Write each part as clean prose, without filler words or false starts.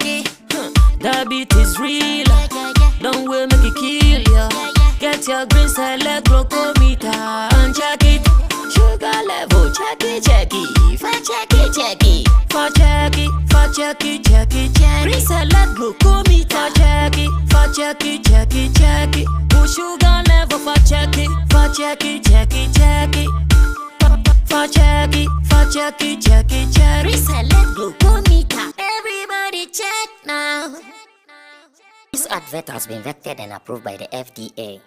check it. That beat is real. Don't wait, make it kill ya. Get your green select glucometer and check it. Sugar level, check it. For check it. For check it. Green select glucometer. For check it. Put sugar level for check it. For check it. Reselect glucometer. Everybody check now. This advert has been vetted and approved by the FDA.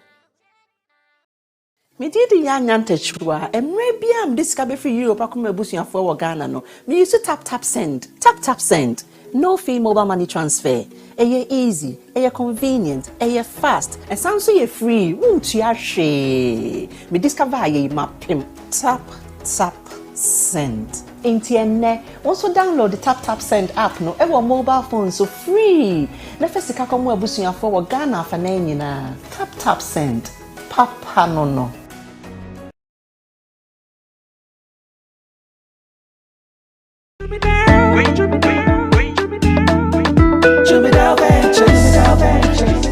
Me did the young antechua, and maybe I'm discovered for Europe. I come a bush for Ghana. No, me used to tap send. No fee mobile money transfer. Easy, convenient, fast, and sounds so free. Won't you share? Me discover my pim. Tap send. Internet. Also download the tap send app. No, ever mobile phone so free. Never see ka come a bush for Ghana for na. Tap send. Papa no.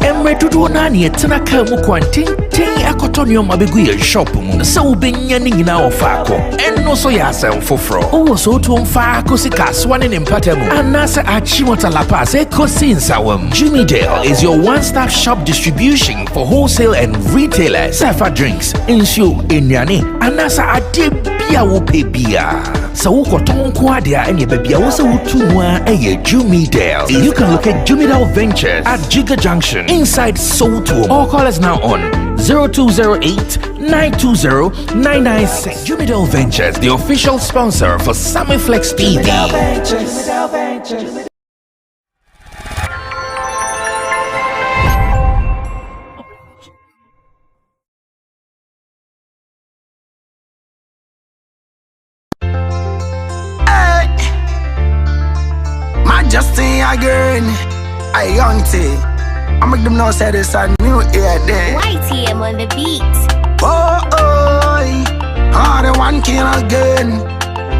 Emre tudu nani etina kamu kwantin ten akotonyo mabegu ye shop mu se ubenya ni nyina ofako enno so ya asem foforo owo so to mfako sika swane ne mpatamu anase achimota lapa se kosinsawam. Jimmy Dale is your one-stop shop distribution for wholesale and retailers. Safa drinks, insure, enyane, anasa ade bia wo pebia. So ukoton kwadia enye bebia wo se utumwa eye Jimmy Dale. You can locate Jimmy Dale Ventures at Giga Junction inside Soto or call us now on 0208-920-996. Jimmy Dale Ventures, the official sponsor for Sammy Flex TV. Justin again, I young T. I make them know say this a new year day. YTM on the beat. Oh, the one kill again.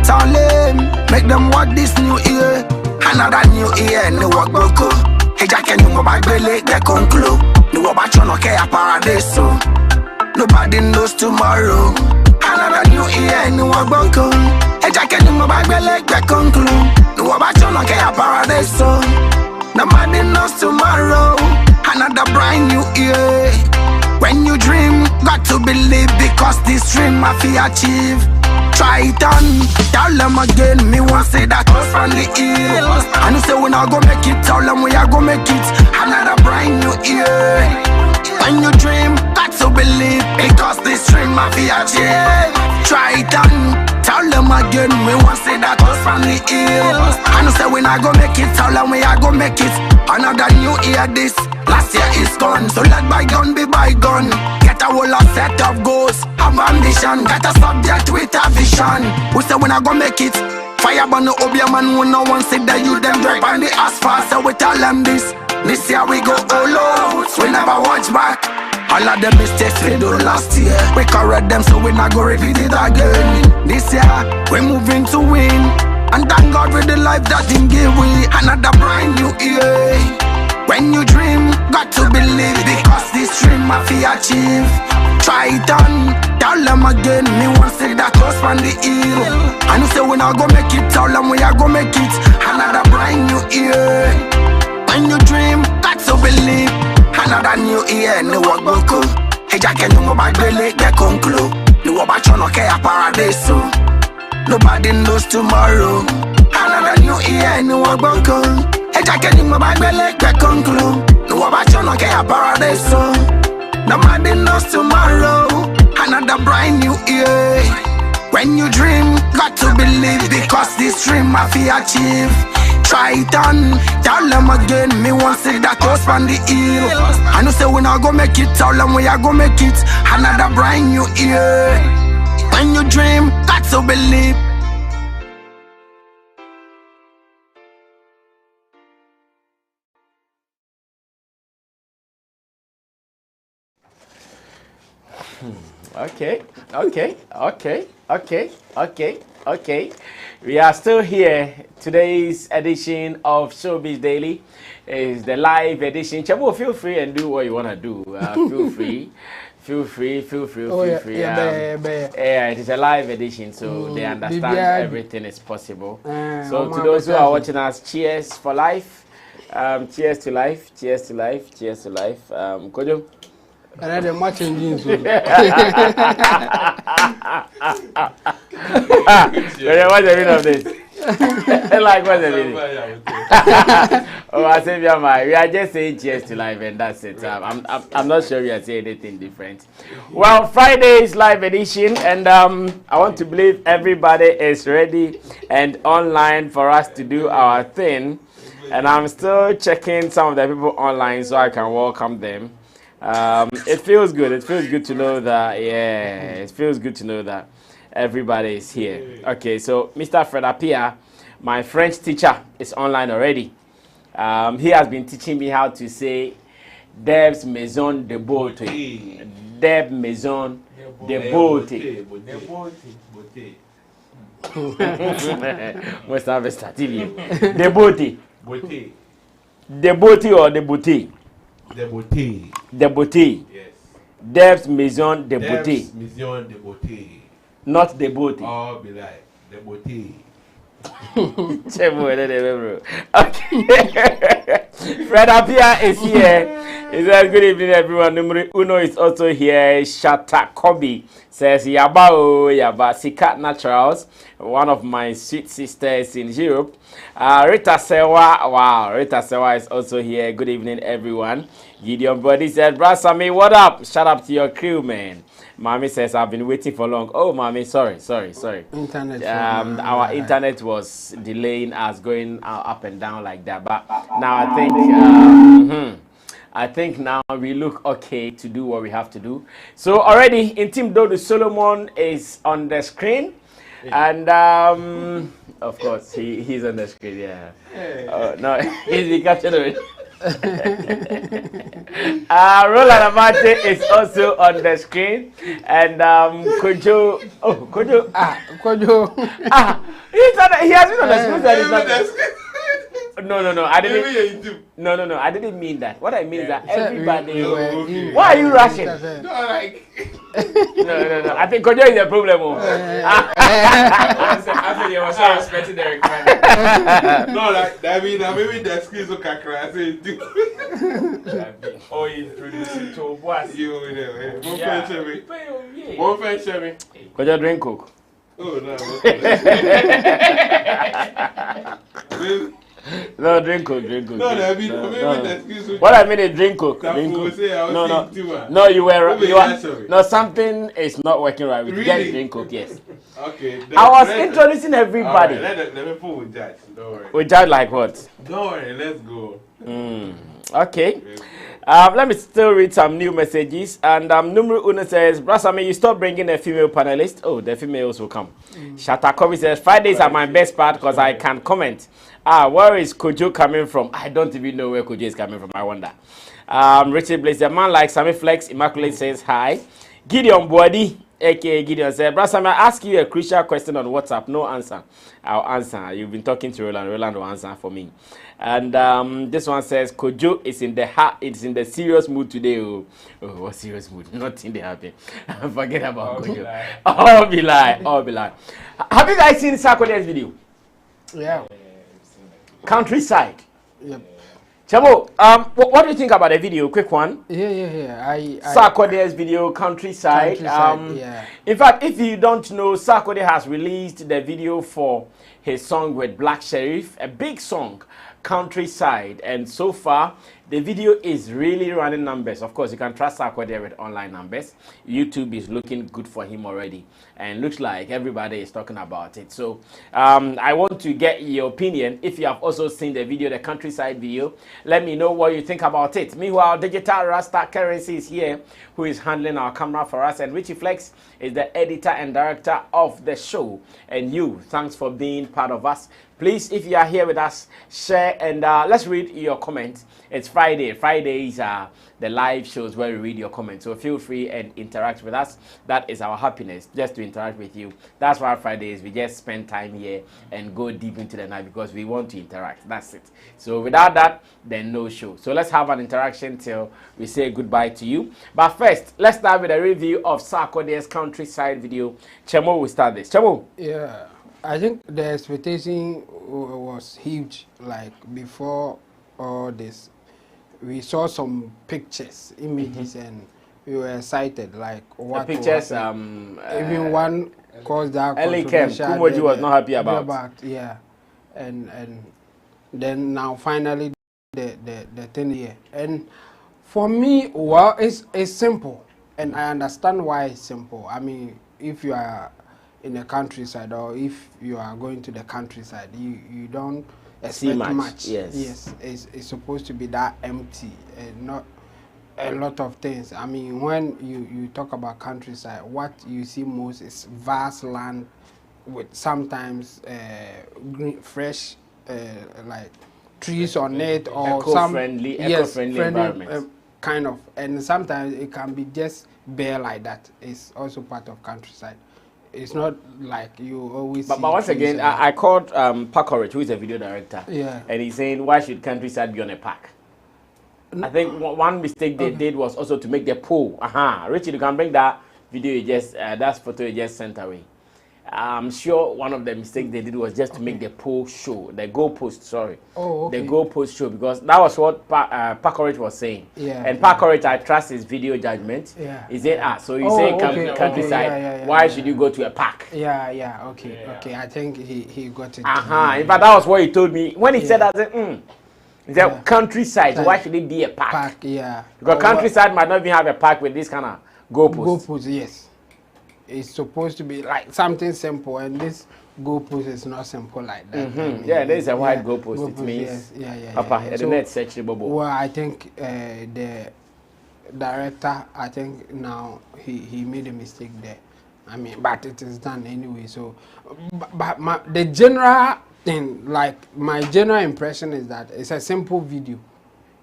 Tell them, make them watch this new year. Another new year, no work boko. Hey, Jack and you go back, belly, get conclude. No work back, you no care, paradise. Nobody knows tomorrow. Another new year, no work boko. Hey, Jack and you go back, belly, get conclude. No about you, no care paradise. Nobody knows tomorrow. Another brand new year. When you dream, got to believe because this dream I feel achieve. Try it on, tell them again. Me want say that was from the hill. And you say we not go make it. Tell them we are go make it. Another brand new year. When you dream, got to believe because this dream I feel achieve. Try it on. Tell them again, we want say that was from the hill. And say we not go make it, tell them we are go make it. Another new year this, last year is gone. So let bygone be bygone. Get a whole set of goals, have ambition. Get a subject with a vision. We say we not go make it. Fire burn the obia man, we no one see that you them drive on the asphalt. So we tell them this year we go all out. We never watch back. All of the mistakes we do last year, we correct them so we not go repeat it again. This year, we moving to win. And thank God for the life that He gave we. Another brand new year. When you dream, got to believe because this dream I feel achieve. Try it on, tell them again. Me want say that was from the hill. And you say we not go make it, tell them we are go make it. Another brand new year. When you dream, got to believe. Another new year, no work boko. Hey, Jack and you go back, belly, get conclude. No work back, you no care, paradise. Nobody knows tomorrow. Another new year, no work boko. Hey, Jack and you go back, belly, get conclude. No work back, you no care, paradise. Nobody knows tomorrow. Another brand new year. When you dream, got to believe because this dream I feel achieve. Try it on, tell them again. Me want say that was from the hill. I know say we not go make it. Tell them we are go make it. Another brand new year. When you dream, got to believe. Okay. We are still here. Today's edition of Showbiz Daily is the live edition. Chabo, feel free and do what you want to do. Feel free. Feel free. Yeah, it is a live edition, so they understand everything is possible. So to those who are watching us, cheers for life. Cheers to life. Kojo. And I am watching jeans. What's the meaning of this? Like, what's the meaning? Oh, I say, we are just saying cheers to life, and that's it. I'm not sure we are saying anything different. Well, Friday's live edition, and I want to believe everybody is ready and online for us to do our thing. And I'm still checking some of the people online so I can welcome them. It feels good. It feels good to know that. Yeah, it feels good to know that everybody is here. Okay, so Mr. Fred Apia, my French teacher, is online already. He has been teaching me how to say Deb's Maison de Beauté. Deb Maison de Beauté. Must have a stative. De Beauté. De Beauté or de Beauté? De Beauté. De Beauté. Yes. Deb's Maison de Beauté. Deb's Maison de Beauté. Not de Beauté. Oh, be like de Beauté. Okay. Fred Apia is here. He says, good evening, everyone. Numero Uno is also here. Shatta Wale says, Yaba, Sikat Naturals, one of my sweet sisters in Europe. Rita Sewa, wow, Rita Sewa is also here. Good evening, everyone. Gideon Body said, Brad Sammy, what up? Shout out to your crew, man. Mommy says, I've been waiting for long. Oh, Mommy, sorry. Internet. Our internet was delaying us, going up and down like that. But now I think now we look okay to do what we have to do. So already in Team Dodo, Solomon is on the screen. And of course, he's on the screen, yeah. No, he's been captured already. Roland Amate is also on the screen, and Kojo. He has been on the screen. No, I didn't. No, I didn't mean that. What I mean is that everybody. Why are you rushing? No, like. No. I think Kojo is a problem. I said you was so respecting the requirement. No, like that mean maybe the screen so kakra. I say do. Oh, you introducing to what? You there? One friend, Sammy. Kojo drink coke. Oh no. No, drink coke. No, that mean maybe what I mean is drink coke. No, you were. No, something is not working right with really? Drink coke. Yes. Okay. I was introducing everybody. Right, let me put with judge. Don't worry. With judge like what? Don't worry. Let's go. Okay. Let me still read some new messages. And Numero Uno says, Brasame, you stop bringing a female panelist. Oh, the females will come. Shatta Wale says, Fridays are my best part because I can comment. Where is Kojo coming from? I don't even know where Kojo is coming from. I wonder. Richard Blaze, a man like Sammy Flex, Immaculate says, hi. Gideon Boadi, aka Gideon, said, Brasame, I ask you a crucial question on WhatsApp. No answer. I'll answer. You've been talking to Roland. Roland will answer for me. And this one says Kojo is in the serious mood today. Oh, what serious mood? Not in the happy. Forget about Kojo. All be lie. Have you guys seen Sarkodie's video? Yeah. Countryside. Yep. Chabo, what do you think about the video? Quick one. Yeah. Sarkodie's video, Countryside. Yeah. In fact, if you don't know, Sarkodie has released the video for his song with Black Sheriff, a big song, Countryside, and so far the video is really running numbers. Of course, you can trust Sarkodie with online numbers. YouTube is looking good for him already, and looks like everybody is talking about it. So I want to get your opinion. If you have also seen the video, the Countryside video, let me know what you think about it. Meanwhile, Digital Rasta Currency is here, who is handling our camera for us, and Richie Flex is the editor and director of the show. And you, thanks for being part of us. Please, if you are here with us, share and let's read your comments. It's Friday. Fridays are the live shows where we read your comments. So feel free and interact with us. That is our happiness, just to interact with you. That's why Fridays we just spend time here and go deep into the night because we want to interact. That's it. So without that, then no show. So let's have an interaction till we say goodbye to you. But first, let's start with a review of Sarkodie's Countryside video. Chemo will start this. Chemo. Yeah, I think the expectation was huge. Like before all this, we saw some pictures, images, and we were excited. Like what The pictures. even one caused that Kumoji was not happy about. Yeah, and then now finally the thing here. And for me, well, it's simple, and I understand why it's simple. I mean, if you are in the countryside or if you are going to the countryside, you don't expect much. Yes, it's supposed to be that empty and not a lot of things. I mean, when you talk about countryside, what you see most is vast land with sometimes green, fresh like trees on it or eco-friendly environment. Kind of, and sometimes it can be just bare like that. It's also part of countryside. It's not like you always. But once again, I called Pacorich, who is a video director, and he's saying, why should countryside be on a park? I think one mistake they did was also to make the pole. Richard, you can bring that video you just, that photo you just sent away. I'm sure one of the mistakes they did was just to make the pole show, the goalpost, sorry. Oh, okay. The goalpost show, because that was what Pacorich was saying. And Pacorich, I trust his video judgment. He said, so you say countryside, why should you go to a park? Okay, I think he got it. In fact, that was what he told me. When he said that, I said, he said, countryside, so why should it be a park? Because countryside might not even have a park with this kind of goalpost. Goalpost, yes. It's supposed to be like something simple, and this goalpost is not simple like that. Yeah, there is a white goalpost. It means Well, I think the director, I think now he made a mistake there. I mean, but it is done anyway. So, but the general thing, like my general impression is that it's a simple video.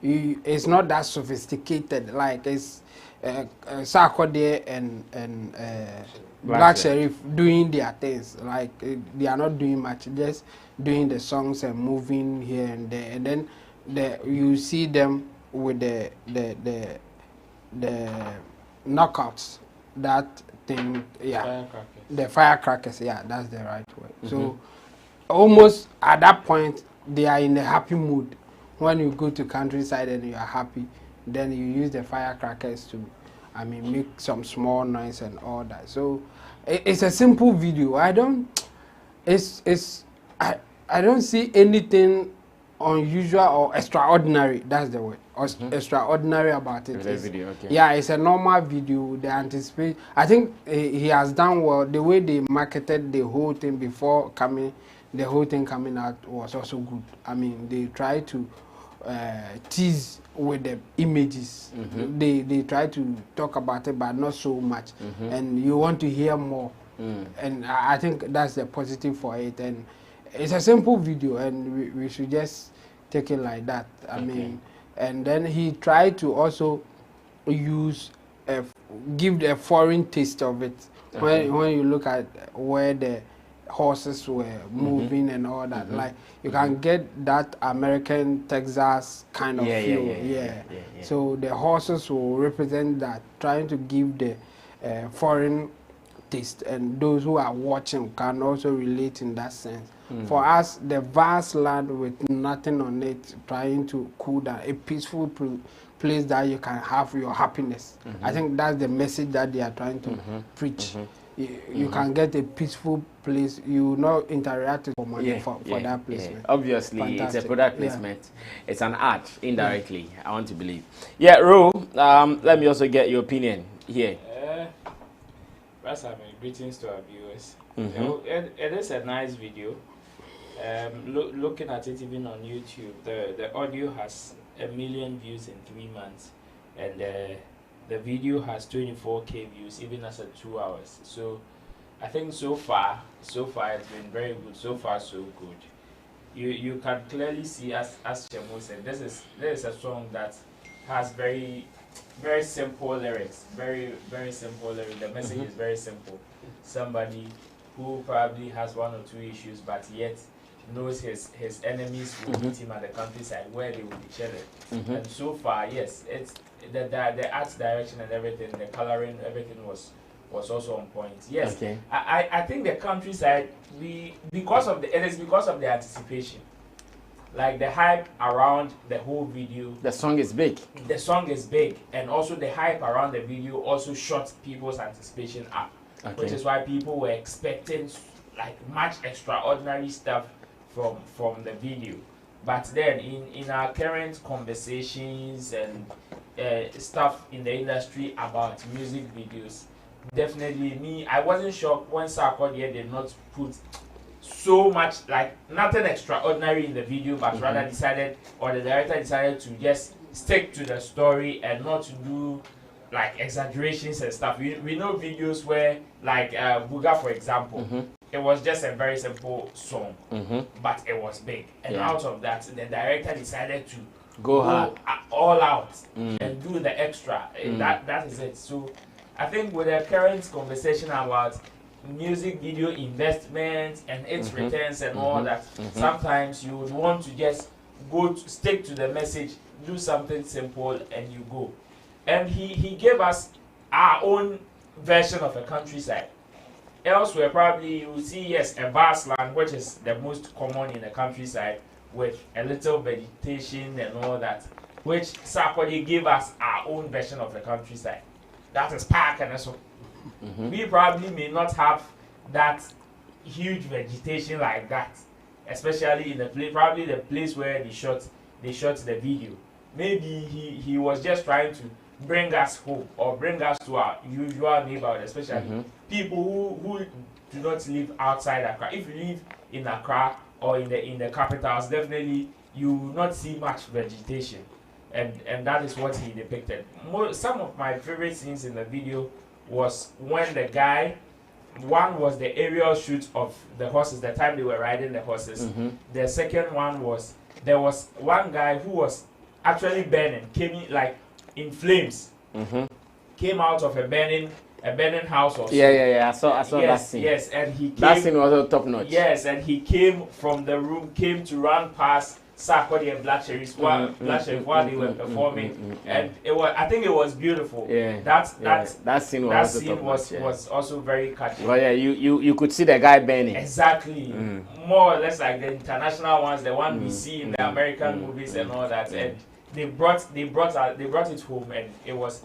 It's not that sophisticated. Like it's. Sarkodie and Black Sheriff doing their things. Like they are not doing much, just doing the songs and moving here and there. And then you see them with the knockouts. That thing, the firecrackers. Yeah, that's the right word. So almost at that point, they are in a happy mood. When you go to countryside and you are happy, then you use the firecrackers to, I mean, make some small noise and all that. So it's a simple video. I don't see anything unusual or extraordinary. That's the word. Extraordinary about it. Yeah, it's a normal video. They anticipate. I think he has done well. The way they marketed the whole thing before coming, the whole thing coming out was also good. I mean, they try to tease with the images. They try to talk about it, but not so much. And you want to hear more. And I think that's the positive for it. And it's a simple video, and we should just take it like that. I mean, and then he tried to also give a foreign taste of it. When you look at where the horses were moving and all that, like you can get that American Texas kind of feel. So the horses will represent that, trying to give the foreign taste, and those who are watching can also relate in that sense. For us, the vast land with nothing on it, trying to cool down, a peaceful place that you can have your happiness. I think that's the message that they are trying to preach. You can get a peaceful place. You will not interact with money for that placement. Obviously, fantastic. It's a product placement. It's an art, indirectly, I want to believe. Yeah, Ro, let me also get your opinion here. Greetings to our viewers. It is a nice video. Looking at it even on YouTube, the audio has 1 million views in 3 months, and the video has 24K views even as 2 hours. So I think so far it's been very good. So far so good. you can clearly see, as Chemo said, this is a song that has very simple lyrics, very simple lyrics. The message is very simple. Somebody who probably has one or two issues, but yet knows his enemies will meet him at the countryside where they will be chilling. And so far, yes, it's the art direction and everything, the coloring, everything was also on point. Yes, okay. I think the countryside, because of the anticipation, like the hype around the whole video. The song is big. The song is big, and also the hype around the video also shot people's anticipation up, which is why people were expecting like much extraordinary stuff from the video. But then in our current conversations and stuff in the industry about music videos, definitely I wasn't shocked when Sarkodie did not put so much, like nothing extraordinary in the video, but rather decided, or the director decided to just stick to the story and not to do like exaggerations and stuff. We know videos where, like Buga, for example, it was just a very simple song, but it was big. And out of that, the director decided to go all out and do the extra. That is it. So I think with the current conversation about music video investment and its returns and all that, sometimes you would want to just stick to the message, do something simple, and you go. And he gave us our own version of a countryside. Elsewhere, probably you will see, yes, a vast land, which is the most common in the countryside, with a little vegetation and all that, which Sarkodie gave us our own version of the countryside. That is park and so. We probably may not have that huge vegetation like that, especially in the place, probably the place where they shot the video. Maybe he was just trying to bring us home or bring us to our usual neighborhood, especially people who do not live outside Accra. If you live in Accra or in the capitals, definitely you will not see much vegetation, and that is what he depicted. Some of my favorite scenes in the video was when the guy, one was the aerial shoot of the horses, the time they were riding the horses. The second one was, there was one guy who was actually burning, came in like in flames, came out of a burning house or so. Yeah. I saw that scene. Yes, and he came, that scene was top notch. Yes, and he came from the room, came to run past Sarkodie and Black Sheriff while they were performing, and I think it was beautiful. Yeah, that scene was also very catchy. Well, yeah, you could see the guy burning. Exactly, more or less like the international ones, the one we see in the American movies and all that, and they brought it home, and it was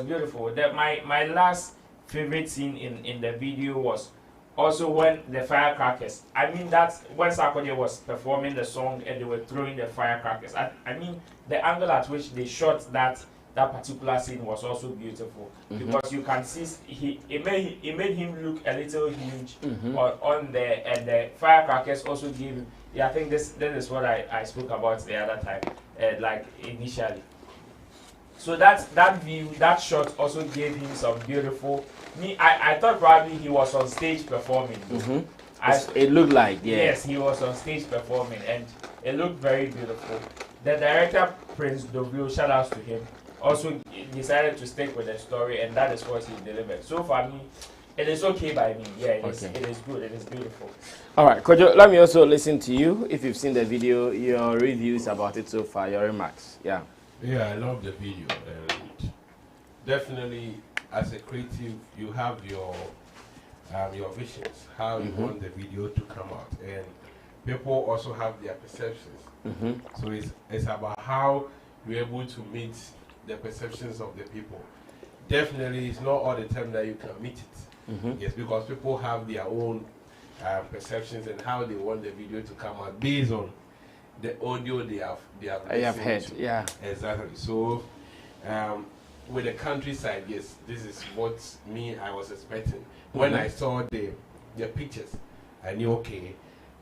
beautiful. That my last favorite scene in the video was also when the firecrackers. I mean, that's when Sarkodie was performing the song and they were throwing the firecrackers. I mean, the angle at which they shot that particular scene was also beautiful, because you can see it made him look a little huge on there, and the firecrackers also gave him. Yeah, I think this is what I spoke about the other time, like initially. So that view, that shot also gave him some beautiful. I thought probably he was on stage performing. It looked like, yeah. Yes, he was on stage performing, and it looked very beautiful. The director, Prince Dovio, shout outs to him, also decided to stick with the story, and that is what he delivered. So for me, it is okay by me. Yeah, it is good. It is beautiful. All right, Kojo, let me also listen to you. If you've seen the video, your reviews about it so far, your remarks. Yeah. Yeah, I love the video, and definitely, as a creative, you have your visions, how you want the video to come out, and people also have their perceptions. So it's about how you're able to meet the perceptions of the people. Definitely, it's not all the time that you can meet it. Yes, because people have their own perceptions and how they want the video to come out based on the audio they have heard. Yeah, exactly. So with the countryside, yes, this is what I was expecting. When I saw the pictures, I knew, okay,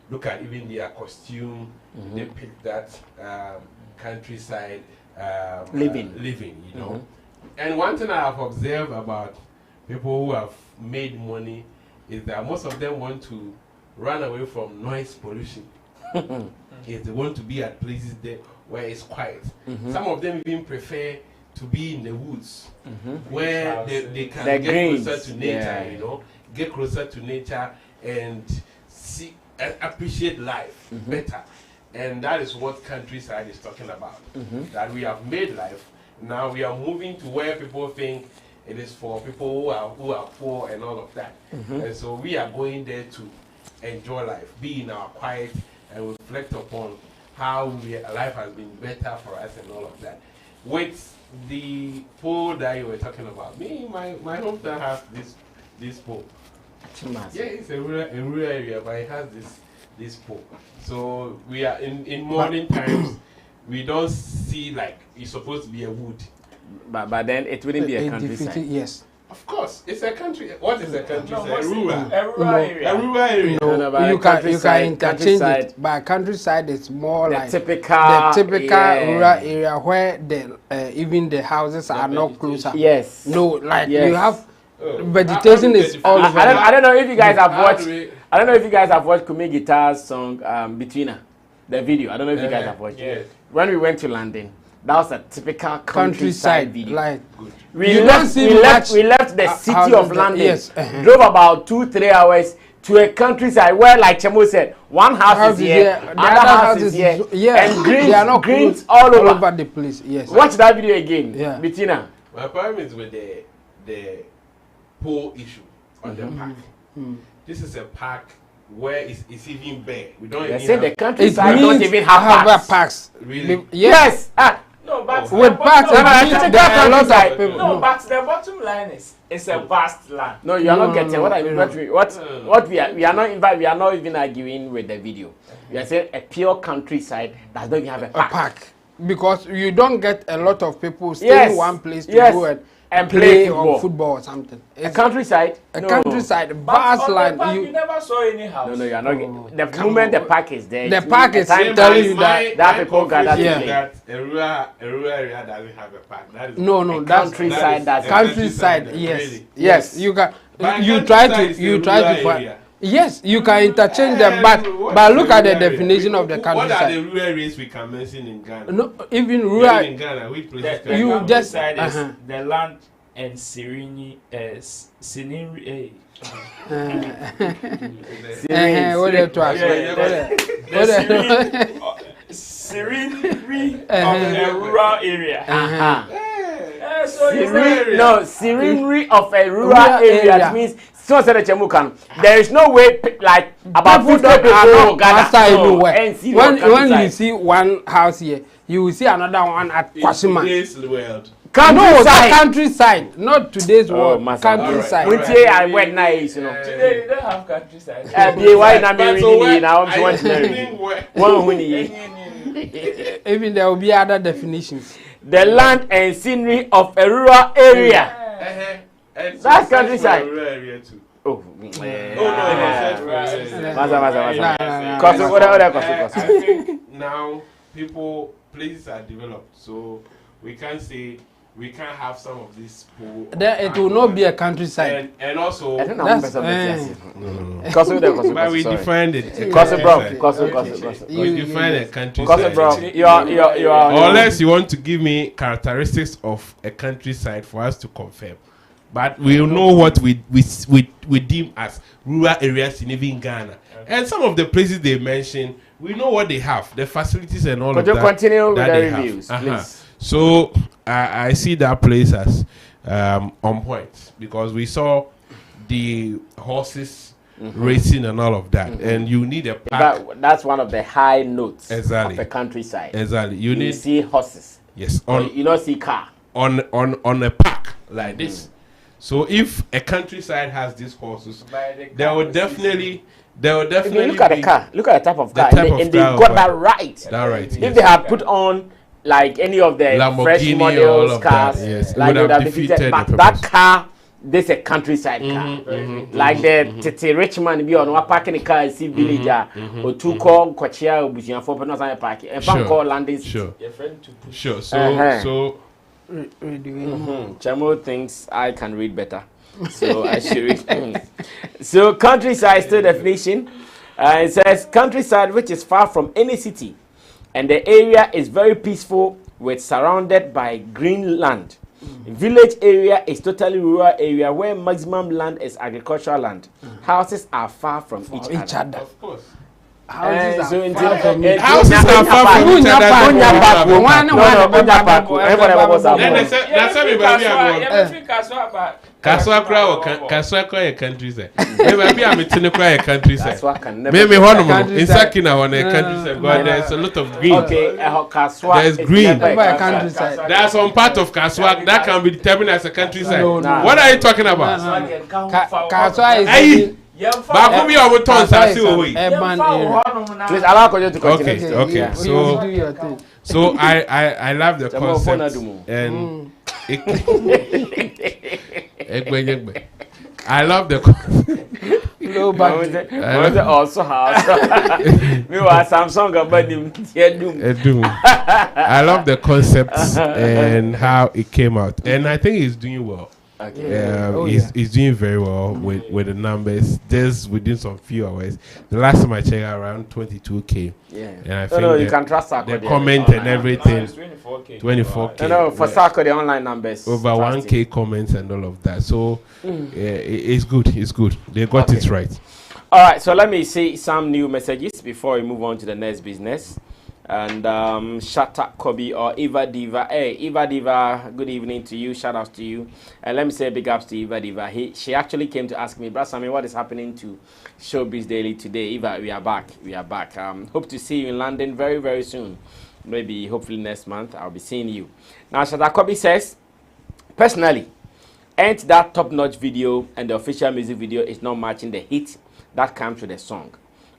look at even their costume. They picked that countryside living, you know. And one thing I have observed about people who have made money is that most of them want to run away from noise pollution. Yes, they want to be at places there where it's quiet. Some of them even prefer to be in the woods where they can get closer to nature, you know, get closer to nature and see appreciate life better. And that is what countryside is talking about. That we have made life. Now we are moving to where people think it is for people who are poor and all of that. And so we are going there to enjoy life, be in our quiet and reflect upon how life has been better for us and all of that. With the pole that you were talking about, my hometown has this pole. Yeah, it's a rural area, but it has this pole. So we are in modern times. We don't see like it's supposed to be a wood. But then it wouldn't be a countryside. Yes. Of course, it's a country. What is a countryside? A rural area. A rural area. No, you can interchange it. But countryside is more like typical rural area where even the houses are not closer. Yes. No, like you have vegetation is all over. I don't know if you guys have watched. I don't know if you guys have watched Kumi Guitar's song Between Her, the video. I don't know if you guys have watched it. When we went to London, that was a typical countryside video. Like we left the city of London, drove about 2-3 hours to a countryside where, like Chemo said, one house is here, other house is here, and greens all over the place. Yes. Watch that video again. Yeah. Bettina. My problem is with the pole issue on the park. This is a park where it's even bare. We don't even have the countryside don't even have parks. Really? Yes. No, but with parks, but the bottom line is it's a vast land. No, you are not getting what we are not even arguing with the video. We are saying a pure countryside does not even have a park. Because you don't get a lot of people stay in one place to go and play football or something. It's a countryside. Countryside, vast land. You never saw any house. No, you are not. The moment the park is there, the park is telling you that people gather. That a rural area doesn't have a park. That is that's countryside. That's countryside. Yes, really. yes. You can. You try to find. Yes, you can interchange them, but look at the definition of the countryside. What are the rural areas we can mention in Ghana? No, even rural. In Ghana, which places? The countryside is the land and scenery. Scenery of a rural area. Scenery of a rural area. That means there is no way like about 50 people are not everywhere. When you see one house here, you will see another one at Kwasima. Today's world. Countryside, not today's world. Countryside. I went nice, you know. Today you don't have countryside. Even there will be other definitions. The land and scenery of a rural area. That's countryside. Rural area too. Oh, I think now places are developed, so we can't say we can't have some of these pool. Then it will not be a countryside. And also, but we defined it. We define a countryside. You are. Unless you want to give me characteristics of a countryside for us to confirm. But we know what we deem as rural areas in even Ghana. And some of the places they mention, we know what they have, the facilities and all of that. Could you continue with the reviews, please? So I see that place as on point because we saw the horses racing and all of that. And you need a park. That's one of the high notes of the countryside. Exactly. You see horses. Yes. You don't see car. On a park like this. So if a countryside has these horses, there will definitely look at the car. Look at the type of car. And they got that right. That right. If they had put on like any of the Lamborghini fresh models cars, yes, like would have defeated. But that car, this is a countryside car. Like the Tete Richmond be on one parking the car see villager or two call Kochia or Bujian for not parking. And one call landing. Sure. So Chamo thinks I can read better, so I should read. So countryside still definition. It says countryside which is far from any city, and the area is very peaceful with surrounded by green land. Village area is totally rural area where maximum land is agricultural land. Houses are far from each other. Of course. Houses are so far from each Houses are far from each other. That's me, baby. Kaswa kura or Kaswa kura countryside. Maybe I'm in Tinukra countryside. Maybe one of them in Sakina on a countryside. But there's a lot of green. Okay, Kaswa. There's green. countryside. There's some part of Kaswa that can be determined as a countryside. No. What are you talking about? Kaswa is Hey, Baku me over tons I see away. urban area. Please allow you to continue. Okay. You do your thing. So I love the concept and I love the concept. Low budget. Also house. We were Samsung about him. I love the concept and how it came out, and I think he's doing well. Okay. He's doing very well with the numbers. Just within some few hours. The last time I checked, around 22K. Yeah. And I think you can trust Sarkodie. the comment and everything. 24K. 24K. No, for Sarkodie online numbers. Over 1K comments and all of that. So it's good. It's good. They got it right. All right. So let me see some new messages before we move on to the next business. And Shatta Wale or Eva Diva. Hey, Eva Diva, good evening to you. Shout outs to you. And let me say big ups to Eva Diva. She actually came to ask me, Brother Sammy, what is happening to Showbiz Daily today? Eva, we are back. Hope to see you in London very, very soon. Maybe, hopefully next month, I'll be seeing you. Now, Shatta Wale says, personally, ain't that top-notch video and the official music video is not matching the hit that comes with the song.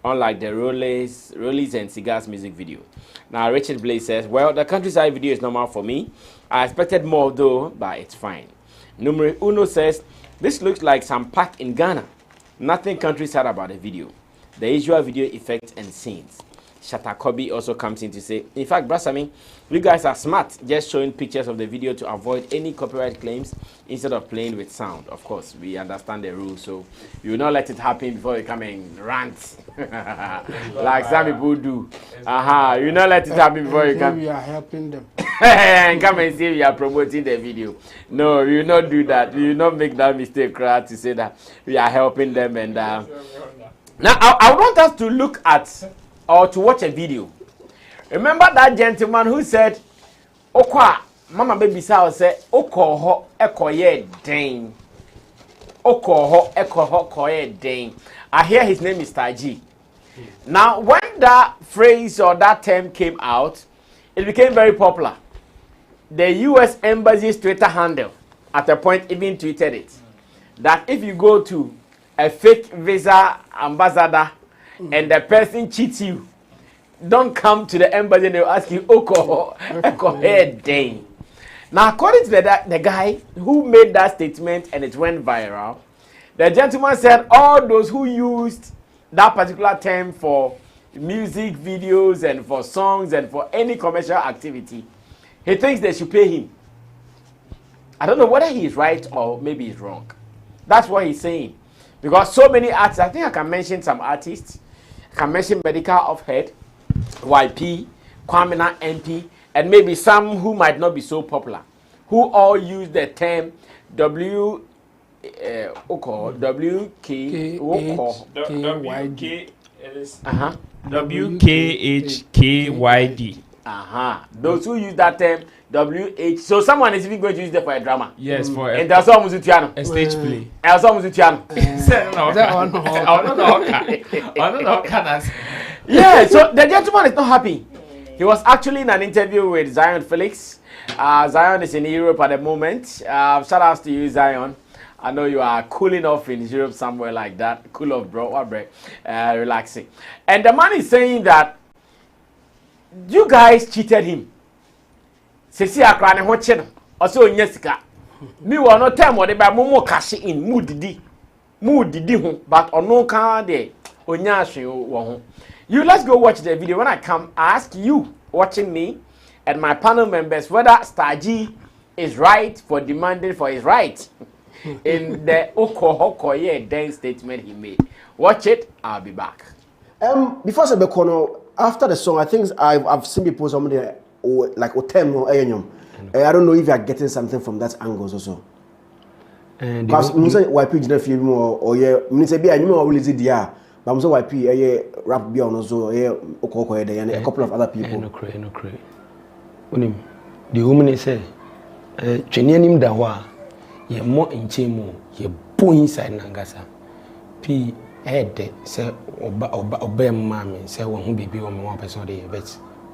Unlike the Rollies and Cigars music video. Now, Richard Blaze says, well, the countryside video is normal for me. I expected more though, but it's fine. Numero Uno says, this looks like some park in Ghana. Nothing countryside about the video. The usual video effects and scenes. Shatta Wale also comes in to say, in fact, Brasami, you guys are smart, just showing pictures of the video to avoid any copyright claims instead of playing with sound. Of course, we understand the rules, so you will not let it happen before you come and rant. Like some people do. You will not let it happen before you come. We are helping them. And come and say we are promoting the video. No, we will not do that. We will not make that mistake to say that we are helping them. And now I want us to look at or to watch a video. Remember that gentleman who said, Okwa, Mama baby saw say, Okoho, Ekoye Dane. Okoho, Ekoho, Koye Dane. I hear his name is Taji. Now, when that phrase or that term came out, it became very popular. The US Embassy's Twitter handle, at a point, even tweeted it. That if you go to a fake visa ambassador, and the person cheats you, don't come to the embassy and they'll ask you, Dane. Now, according to the guy who made that statement and it went viral, the gentleman said all those who used that particular term for music videos and for songs and for any commercial activity, he thinks they should pay him. I don't know whether he is right or maybe he's wrong. That's what he's saying. Because so many artists, I think I can mention some artists. I can mention Medical of Head, YP, Kwamina MP, and maybe some who might not be so popular, who all use the term WKHKYD. Those who use that term WH. So someone is even going to use that for a drama. Yes, for and there's some Muzutiano. A stage play. And some Muzutiano. Yeah, so the gentleman is not happy. He was actually in an interview with Zion Felix. Zion is in Europe at the moment. Shout out to you, Zion. I know you are cooling off in Europe somewhere like that. Cool off, bro. What break? Relaxing. And the man is saying that you guys cheated him. Sisi akrane ho che no. Ose onye sika. Me wo no time wo de ba mo cash in mood didi ho but ono kan de onya ahwe wo ho. You let's go watch the video. When I come, I ask you watching me and my panel members whether Star G is right for demanding for his right in the Okohokoye Den statement he made. Watch it, I'll be back. Before Sebekono, after the song, I think I've seen people somebody like Otem or Enyom. I don't know if you are getting something from that angle also. Because you say YP didn't feel more or yeah, you say be a new or release it yeah. But I'm so YP rap be on also Okoko and a couple of other people. No cray. Unim the woman say Chenyanim Dawa ye more in Chemo, ye po inside Nangasa. P head say obey mammy, say one who be on 1 person day, but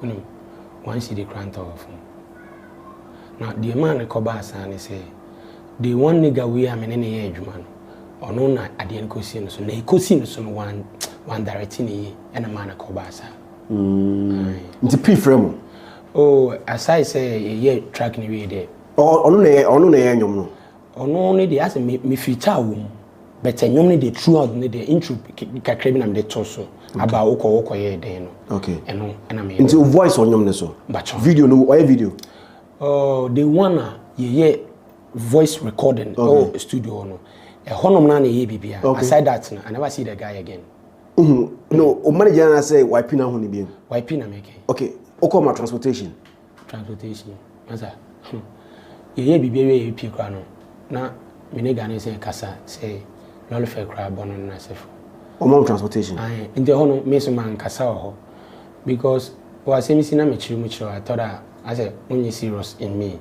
unim one see the grant of. Now the man Kobasa and say the one nigga we am in any age man or no na at the end cousin so na cousin so one directing and a man Kobasa. It's a P frame. Oh, as I say, yeah, track ni way there. Oh, no, no, only the as me feature wom. But only the throughout the intro kakrebi am the torso about oko ye there no. Okay. And I mean. Into voice on yom so. But video no or video. Oh, the one yeah voice recording oh studio no. A honom na ye bibia. Aside that I never see the guy again. No, o manager say YP na honi bi. YP na make. Okay. Okoma transportation. Masa. Ye bibia we pi kwa no. Na me ne Ghana say kasa say lol fe kra bono na sefo. Omom transportation. Aye, nje hono me so man kasa ho because was say me sina me chiri mu chiri I thought I said only serious in me.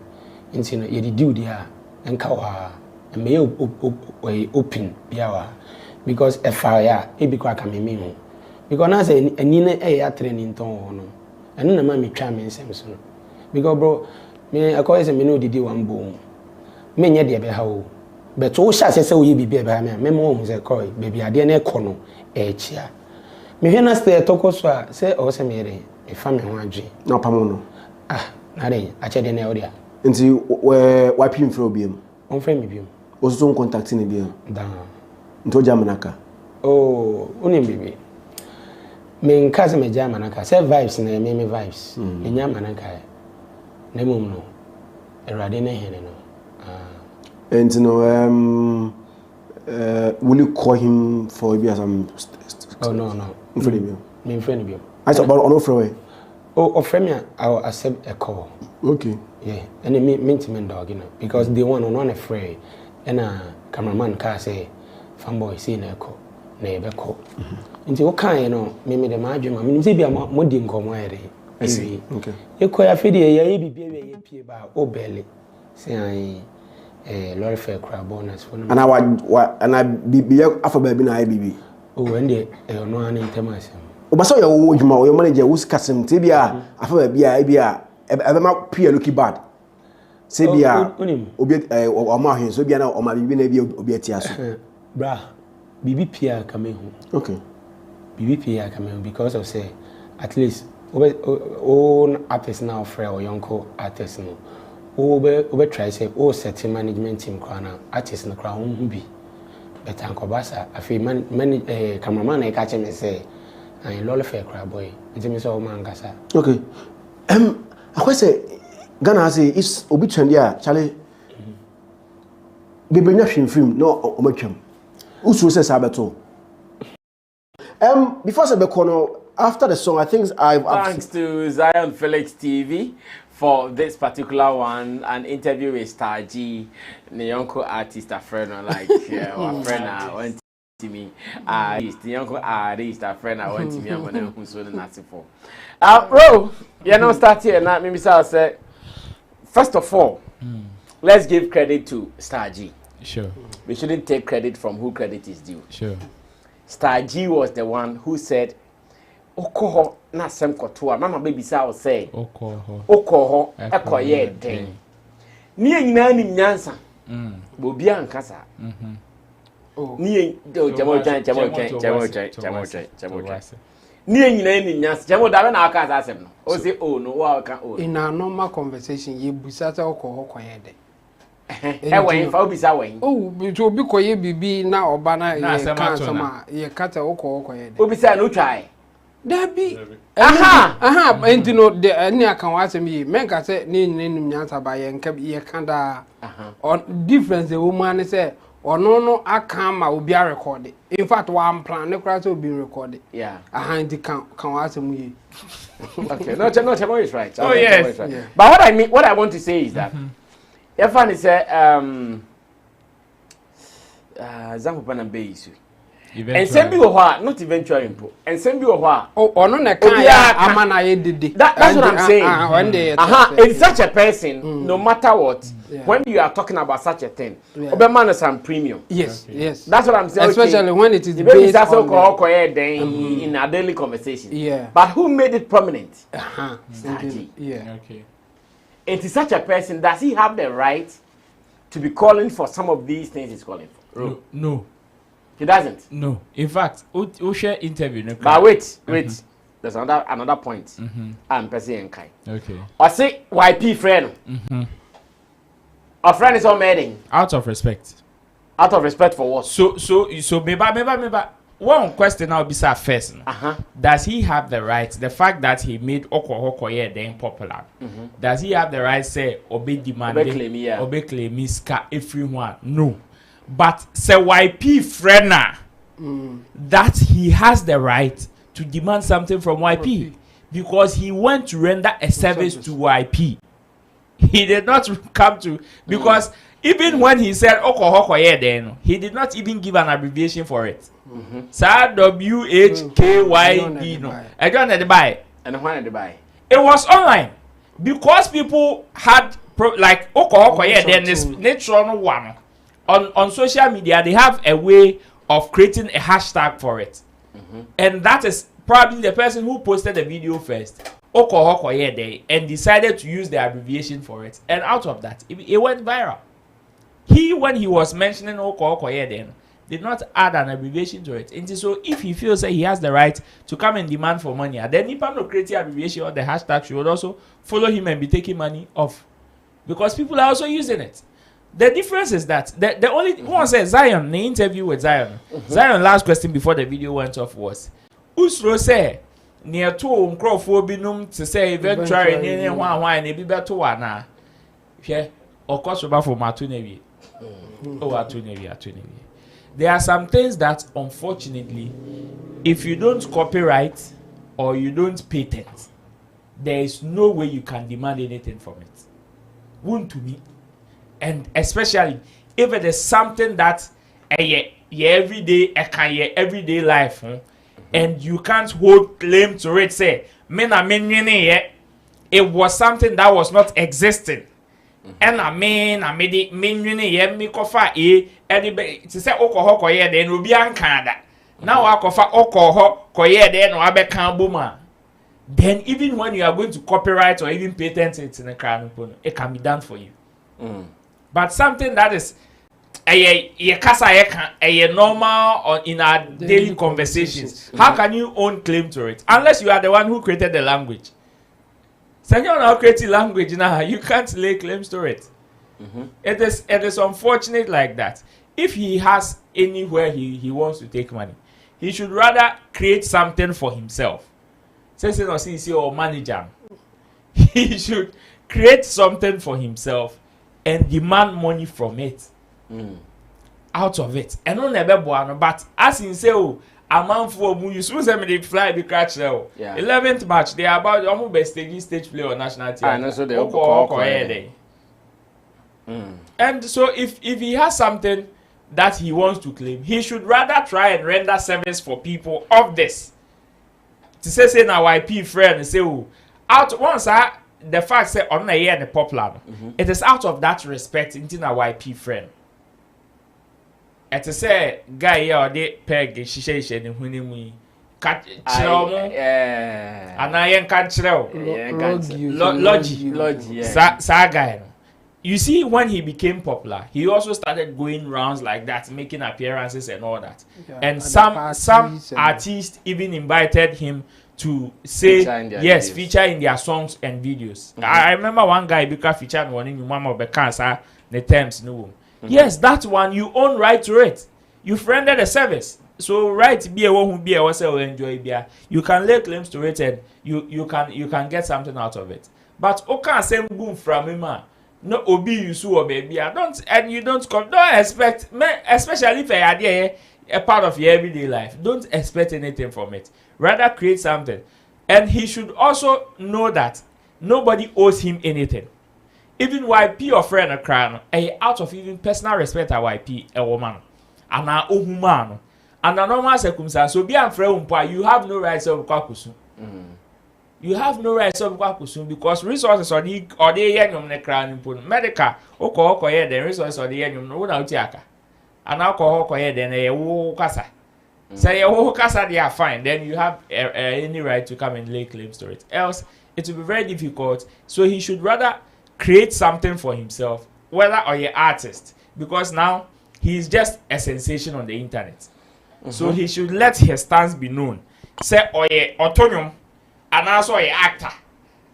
Nti no ye di do dia enka wa me open biawa because e fire e bi kwa ka me ho because na say ani na e ya training ton ho no eno na ma me twa me nsem so no because bro me akoy say me no didi wan bom me nya de be ha o but o sha say o ye bi be ba me mo hu say koy baby ade na e kono e chia me hwe na stay tokoso a say o say me re me fa me ho adwe na pamo no na re a che de na o dia nti we YP mfro biem on frame me biem o so contact ni biem da nto jamanaka oh unim bibi me nkaze me jamanaka say vibes na me vibes me nyamanaka na mum no erade na hene no and no will you call him for maybe some oh no me friend biem I said about on offer oh offer me I will accept a call okay yeah and me intimate dog you know because they want on afraid and cameraman car say fanboy see na echo na ebe ko nti wo kan no me de ma adwuma me nti bia mo di nkomo ere see okay ekọ ya fidi ya bibia we ye pie ba obele say ai lorry fare crab bonus for and I bibia afa ba bi na ai bibi oh and e no an intimacy o ba so ya wo dwuma o your manager wo sikasem ti bia afa ba bia ai bia ebe ma pie looking bad say bia obi o ma hwen so bia na o ma bibi na bia obi atia so bra bibi pia kamehu okay bibi pia kamehu because of say at least own artist now friend or young artist no obe try say o set management team kwana artist no kra hu bi but ankobasa afi man cameraman na ka che me say I lol fair cra boy nti me so man gasa okay I say Ghana say is obi trend ya chale bebenya film no o matwam usu say sabeto before Sebekono after the song I think thanks to Zion Felix TV for this particular one, an interview with Star G, the young artist, a friend, like a friend went to me. The young artist, a friend, I went to me. I'm going to who's really not for. Bro, you know, start here. Now, maybe I'll say, first of all, let's give credit to Star G. Sure. We shouldn't take credit from who credit is due. Sure. Star G was the one who said, Okoho na sem kotoa mama baby sa o say okoho ekoye den ni nyina ni nyansa bo bia nkasa ni chamo ni nyina ni nyansa chamo da na aka sa asem no o say oh no wa ka oh in a normal conversation ye busa ta okoho koye den when fa obisa when oh to obi koye bibi na oba na ye kan sama ye kata okoho koye den obisa no try Dabi. Aha, and you know the any account was me. Men say ni nyansa ba ye nka ye kanda on difference the woman say or no I come will be recorded. In fact, one plan the crowd will be recorded. Yeah. I can ask me. Okay, no, Chemo is right. Oh, yes. Right. Yeah. But what I want to say is that if I say Zampana Bayisu. And send me not eventually impo. And send me Oh, no, I can't. That's what I'm saying. One day, it's such a person, no matter what, when you are talking about such a thing, Oberman is some premium. Yes, yes. That's what I'm saying. Especially when it is the baby based on in our daily conversation. Yeah. But who made it prominent? Yeah. Okay. It is such a person. Does he have the right to be calling for some of these things he's calling for? No. He doesn't. No. In fact, we share interview. No. But wait. There's another point. I'm pressing Kai. Okay. Or say YP friend. Our friend is all meeting. Out of respect. Out of respect for what? So maybe. One question I'll be first. Does he have the right? The fact that he made Okohokoye then popular. Does he have the right say obey demand? Obey claim ska everyone? No. But say YP friend that he has the right to demand something from YP because he went to render a service to YP. He did not come to because even when he said Okohokoye then he did not even give an abbreviation for it. WHKYD no. I don't know the buy. And when did buy? It was online because people had like Okohokoye then this natural one on social media. They have a way of creating a hashtag for it, and that is probably the person who posted the video first. Okohokoye day and decided to use the abbreviation for it, and out of that it went viral. When he was mentioning Okohokoye then did not add an abbreviation to it. And so if he feels that he has the right to come and demand for money, then if I'm not creating abbreviation or the hashtag should also follow him and be taking money off. Because people are also using it. The difference is that the only one said Zion, the interview with Zion. Zion last question before the video went off was Usro say near to Uncrophobinum to say eventually why and be better one. Yeah, of course about for Matunevi. Atunevi. There are some things that, unfortunately, if you don't copyright or you don't patent, there is no way you can demand anything from it. Wouldn't to me. And especially if it is something that everyday life, and you can't hold claim to it, say, it was something that was not existing. And I made it me kofa anybody to say Okohokoye then will be Canada. Now I kofa Okohokoye then or Abekan Buma. Then even when you are going to copyright or even patent it in a car, it can be done for you. But something that is a normal or in our daily conversations, how can you own claim to it? Unless you are the one who created the language. Second, now creating language now, you can't lay claims to it. It is unfortunate like that. If he has anywhere he wants to take money, he should rather create something for himself. Say or manager. He should create something for himself and demand money from it. Out of it. And no never but as in say a man for you supposed to me fly be catch now. 11th match they are about almost best stage play on national team. And also and so if he has something that he wants to claim, he should rather try and render service for people of this. To say now YP friend say out once the fact say on a year the popular. It is out of that respect into a YP friend. It is say guy here they peg shisha ni huni catch and I catch logi sa guy. You see, when he became popular, he also started going rounds like that, making appearances and all that. And some artists even invited him to say feature in their songs and videos. I remember one guy because featured one in one of the cancer the terms no. Yes, that one you own right to it. You've rendered a service. So right be a one who be a was enjoy beer. You can lay claims to it and you can get something out of it. But okay same boom from him. no obi you so or baby. Don't expect, especially if I idea a part of your everyday life. Don't expect anything from it. Rather create something. And he should also know that nobody owes him anything. Even YP or friend a crown, out of even personal respect a YP a woman. And a woman. And a normal circumstance, so be a friend, you have no rights of kwakusu. You have no rights of kwakusu because resources or the yenyum ne crown in medical, oko ye the resources or the yenyum no na utiaka. And alcohol ye then a wo kasa. Say wo kasa they are fine, then you have any right to come and lay claims to it. Else, it will be very difficult. So he should rather create something for himself, whether or an artist, because now he is just a sensation on the internet. So he should let his stance be known. Say or a autonomous, and also an actor,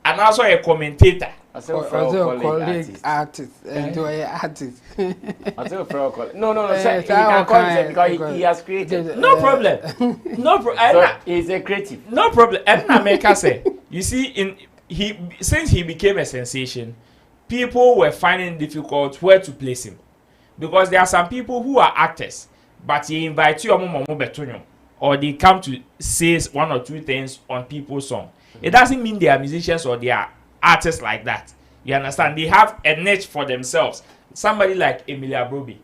and also a commentator. Also a colleague artist, and to an artist. No. He can call himself because he has created. No problem. No problem. So he's a creative. No problem. And America say, you see, since he became a sensation, people were finding it difficult where to place him, because there are some people who are actors, but he invite you or they come to say one or two things on people's song. It doesn't mean they are musicians or they are artists like that. You understand? They have a niche for themselves. Somebody like Emilia Broby,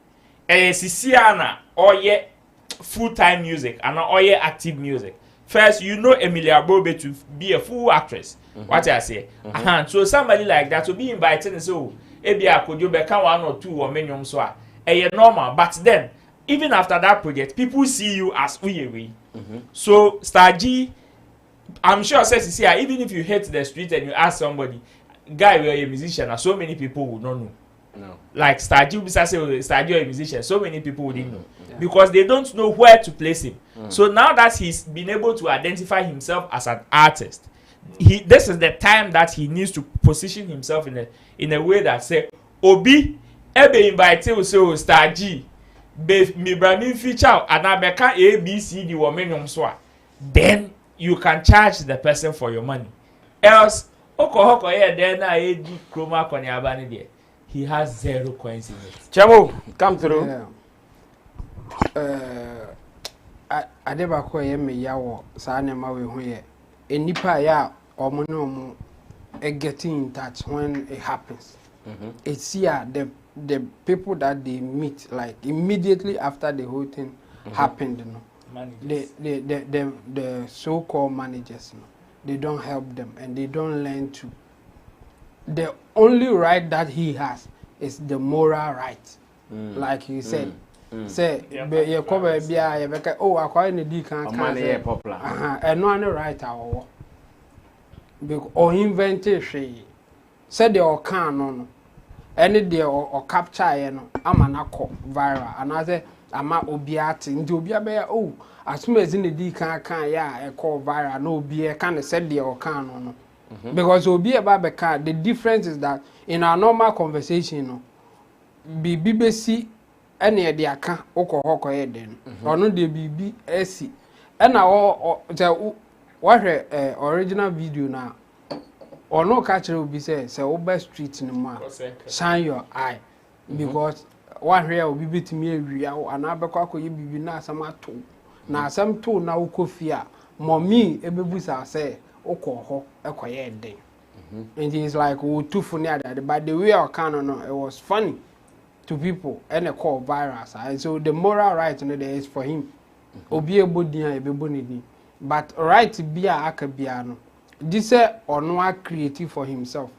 Sisiana, or full-time music and or active music. First, you know Emilia Broby to be a full actress. What I say. So somebody like that to be invited and so maybe I could do one or two or many so normal. But then, even after that project, people see you as we. So Star G, I'm sure says even if you hit the street and you ask somebody, guy, we are a musician, and so many people would not know. No. Like Star G, Star G, a musician, so many people wouldn't know because they don't know where to place him. So now that he's been able to identify himself as an artist, this is the time that he needs to position himself in a way that say, Obi, ebe invite so Star G, me branding feature and abeka A B C D women so. Then you can charge the person for your money. Else, he has 0 coins in it. Chamo, come through. I never call him a yaw, Sanema we here. A nipa ya or mono getting in touch when it happens. It's here the people that they meet, like immediately after the whole thing happened, you know. The so-called managers, you know, they don't help them and they don't learn to. The only right that he has is the moral right, like you said. Say, you cover be oh, I call the can popular. And no one right our or invented she said the or can no any day or capture you know I'm an viral and I say I'm a obiati into obia oh as soon as in the D can yeah call viral no be a kind of said the or can no because obi about the car the difference is that in our normal conversation no be BBC any de aka okọ eden ono de bibi esi na what original video na ono ka kire obi say oba street ni mu shine your eye because one here obi bitimi awia ana abekọ akoye bibi na asama to na asam to na ukofia mommy ebebusa say okọ ho ekoye eden and he's like too funny that but the way I can no it was funny to people and a call virus. And so the moral right there is for him. Obi ebodian ebebonidi. But right to be a akabiano. This or no creative for himself.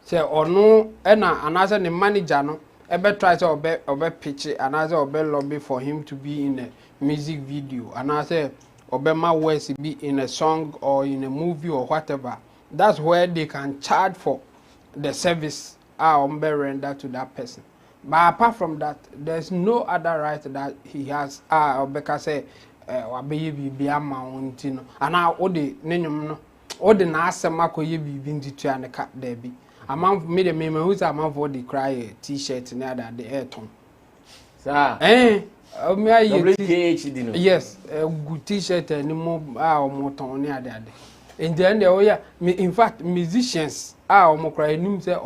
Say or no another the manager no ever try to obe pitch it another obe lobby for him to be in a music video. Another obema words be in a song or in a movie or whatever. That's where they can charge for the service render to that person. But apart from that, there's no other right that he has. Obeka say, be a mountain, and now all the name, all the nasa mako ye be into and the cat there be. A man made a meme who's a man for the cry t-shirt near that the air tone. Sir, yes, a good t-shirt and more motor near that. In the end, oh yeah, in fact, musicians are cry nim say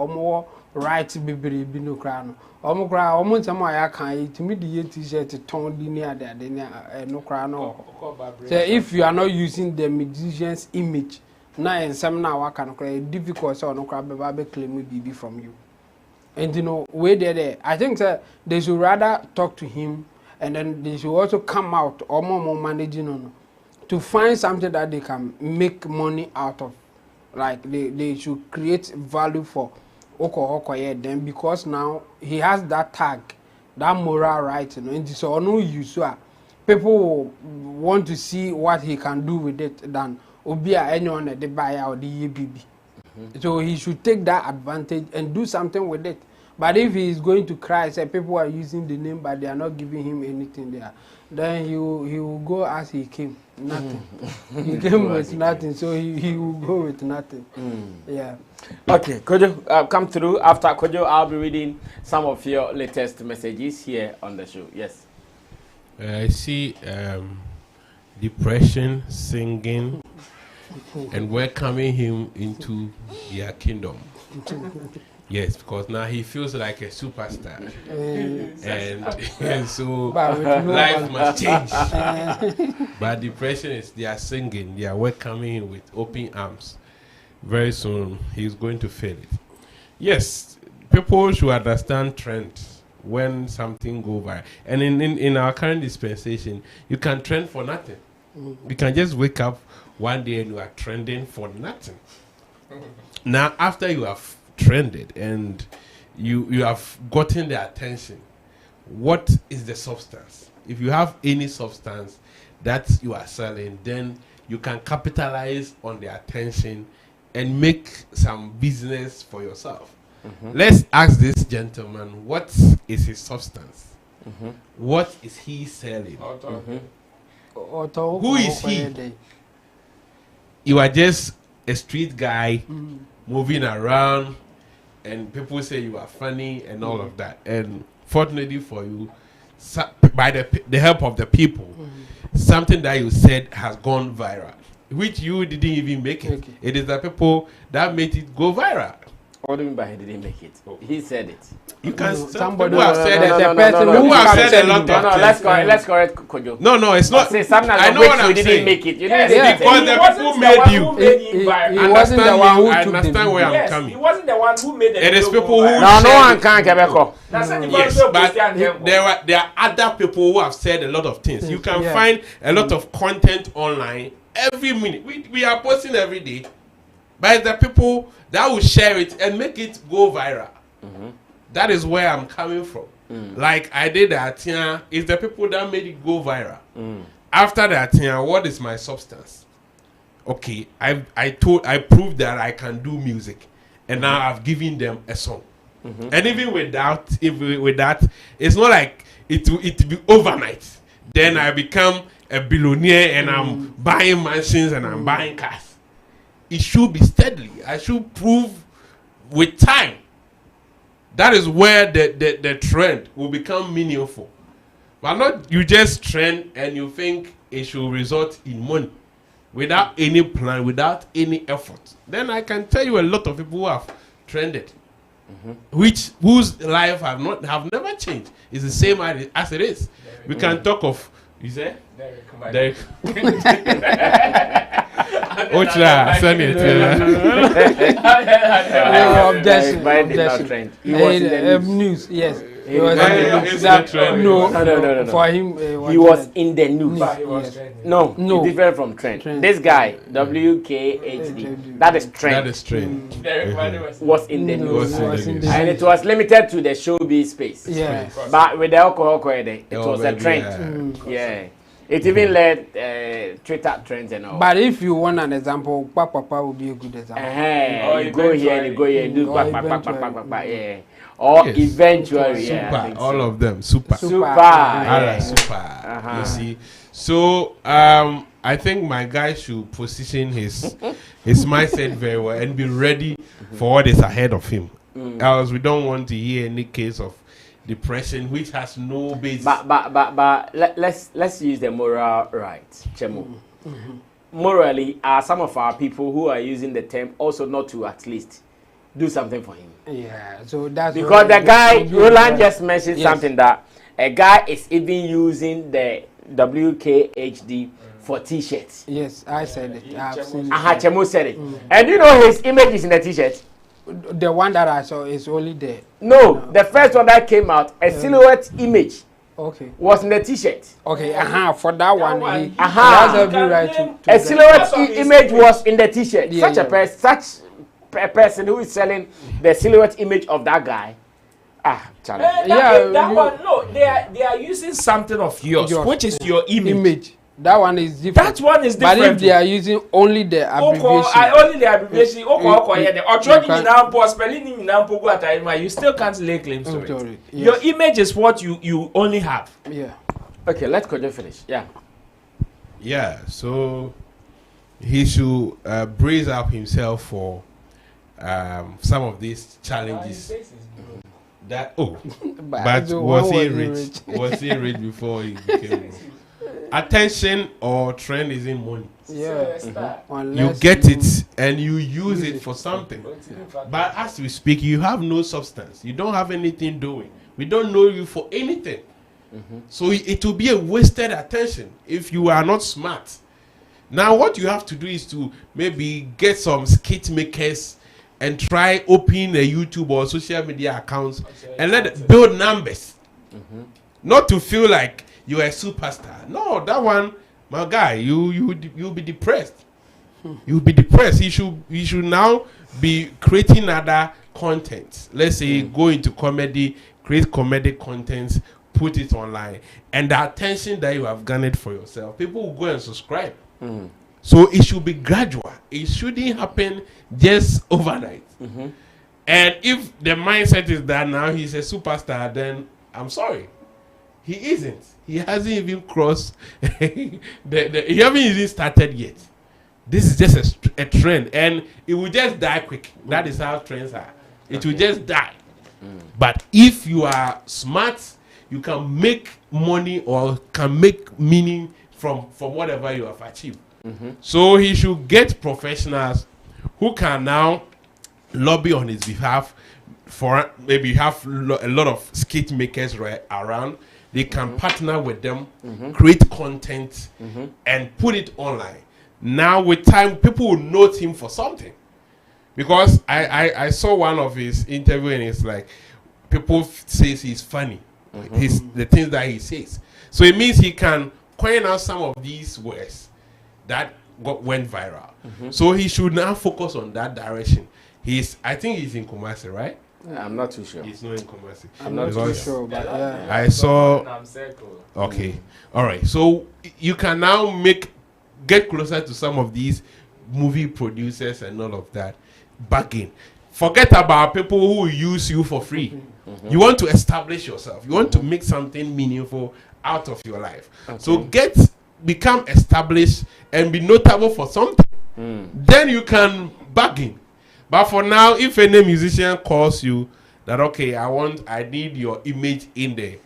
right bibiri bi no kra no. Cry nsam aya kan to me the t-shirt ton di near there no kra no. So if you are not using the musician's image, na ensam na waka no kra difficult so no kra be claim bibi from you. And you know, where there, I think that they should rather talk to him, and then they should also come out or more managing on to find something that they can make money out of. Like they should create value for Oko then, because now he has that tag, that moral right, you know. And so no use people will want to see what he can do with it than Obia anyone that they buy out the EBB. So he should take that advantage and do something with it. But if he is going to cry, say people are using the name but they are not giving him anything there, then he will go as he came, nothing. He came with nothing, so he will go with nothing. Yeah. Okay, Kojo, come through. After Kojo, I'll be reading some of your latest messages here on the show. Yes. I see depression singing and welcoming him into their kingdom. Yes, because now he feels like a superstar. and so life must change. But depression is they are singing, they are welcoming him with open arms. Very soon he's going to fail it. Yes, people should understand trends when something goes viral. And in our current dispensation, you can trend for nothing. You can just wake up one day and you are trending for nothing. Now, after you have trended and you have gotten the attention, what is the substance? If you have any substance that you are selling, then you can capitalize on the attention and make some business for yourself. Let's ask this gentleman, what is his substance? What is he selling? Who is he? You are just a street guy moving around, and people say you are funny and all of that. And fortunately for you, by the help of the people, something that you said has gone viral, which you didn't even make it. It is the people that made it go viral. What do you mean by he didn't make it? He said it. You can somebody who have said who have said a lot of things. Let's correct Kojo. No, it's not. I know what I'm saying. Didn't make it. You yes, because the people made you. He wasn't the one who I understand where I'm coming. He wasn't the one who made the It is people who. No one can Quebeco. Yes, but there are other people who have said a lot of things. You can find a lot of content online every minute. We are posting every day. But it's the people that will share it and make it go viral. That is where I'm coming from. Like I did that, it's the people that made it go viral. After that, what is my substance? Okay, I proved that I can do music, and now I've given them a song. And even with that, it's not like it be overnight. Then I become a billionaire and I'm buying mansions and I'm buying cars. It should be steadily. I should prove with time. That is where the trend will become meaningful. But not you just trend and you think it should result in money without any plan, without any effort. Then I can tell you a lot of people who have trended, whose life have never changed. It's the same as it is. We can talk of, you say? Derek. Ocha, send it. Objection. He was in the news. Yes. He was in the news. No. For him, he was in the news. No, different from trend. This guy, WKHD, that is trend. Was in the news, and it was limited to the showbiz space. Yeah. But with the alcohol, it was a trend. Yeah. It even led Twitter trends and all. But if you want an example, Papa will be a good example. You go here, do back, yeah. Or eventually, super, all of them, super. You see, so I think my guy should position his mindset very well and be ready for what is ahead of him. Else, we don't want to hear any case of depression which has no basis. But let's use the moral right, Chemo. morally are some of our people who are using the term also not to at least do something for him. Yeah, so that's because the guy Roland just mentioned something that a guy is even using the WKHD for t-shirts. Yes, I said it. I've seen it. Chemo said it. And you know his image is in the t-shirt. The one that I saw is only there. No, the first one that came out, a silhouette image. Okay. Was in the t-shirt. Okay, for that one, he has every right to a silhouette image was in the t-shirt. Such a person who is selling the silhouette image of that guy. That one, no, they are using something of yours, which is your image. That one is different. That one is different. But if they are using only the abbreviation, only the abbreviation, you still can't lay claims to it. Yes. Your image is what you only have. Yeah. Okay, let Kojo finish. Yeah. Yeah. So he should brace up himself for some of these challenges. But was he rich? Was he rich before he became rich? Attention or trend is in money. Yeah. You get it and you use it for something. But as we speak, you have no substance. You don't have anything doing. We don't know you for anything. So it will be a wasted attention if you are not smart. Now what you have to do is to maybe get some skit makers and try opening a YouTube or social media accounts and let it build numbers. Not to feel like you're a superstar. No, that one, my guy, you'll be depressed. You'll be depressed. You should now be creating other content. Let's say go into comedy, create comedy contents, put it online, and the attention that you have garnered for yourself, people will go and subscribe. So it should be gradual. It shouldn't happen just overnight. And if the mindset is that now he's a superstar, then I'm sorry, he isn't. He hasn't even crossed. He haven't even started yet. This is just a trend, and it will just die quick. That is how trends are. It will just die. But if you are smart, you can make money or can make meaning from whatever you have achieved. So he should get professionals who can now lobby on his behalf for maybe have a lot of skit makers around. They can partner with them, create content, and put it online. Now with time, people will note him for something. Because I saw one of his interview and it's like, people says he's funny. The things that he says. So it means he can coin out some of these words that went viral. So he should now focus on that direction. I think he's in Kumasi, right? I'm not too sure. He's not in Kumasi. I'm not too sure, but yeah. I saw. Okay, all right. So you can now get closer to some of these movie producers and all of that. Bargain. Forget about people who use you for free. You want to establish yourself. You want to make something meaningful out of your life. So become established and be notable for something. Then you can bargain. But for now, if any musician calls you that, okay, I need your image in there,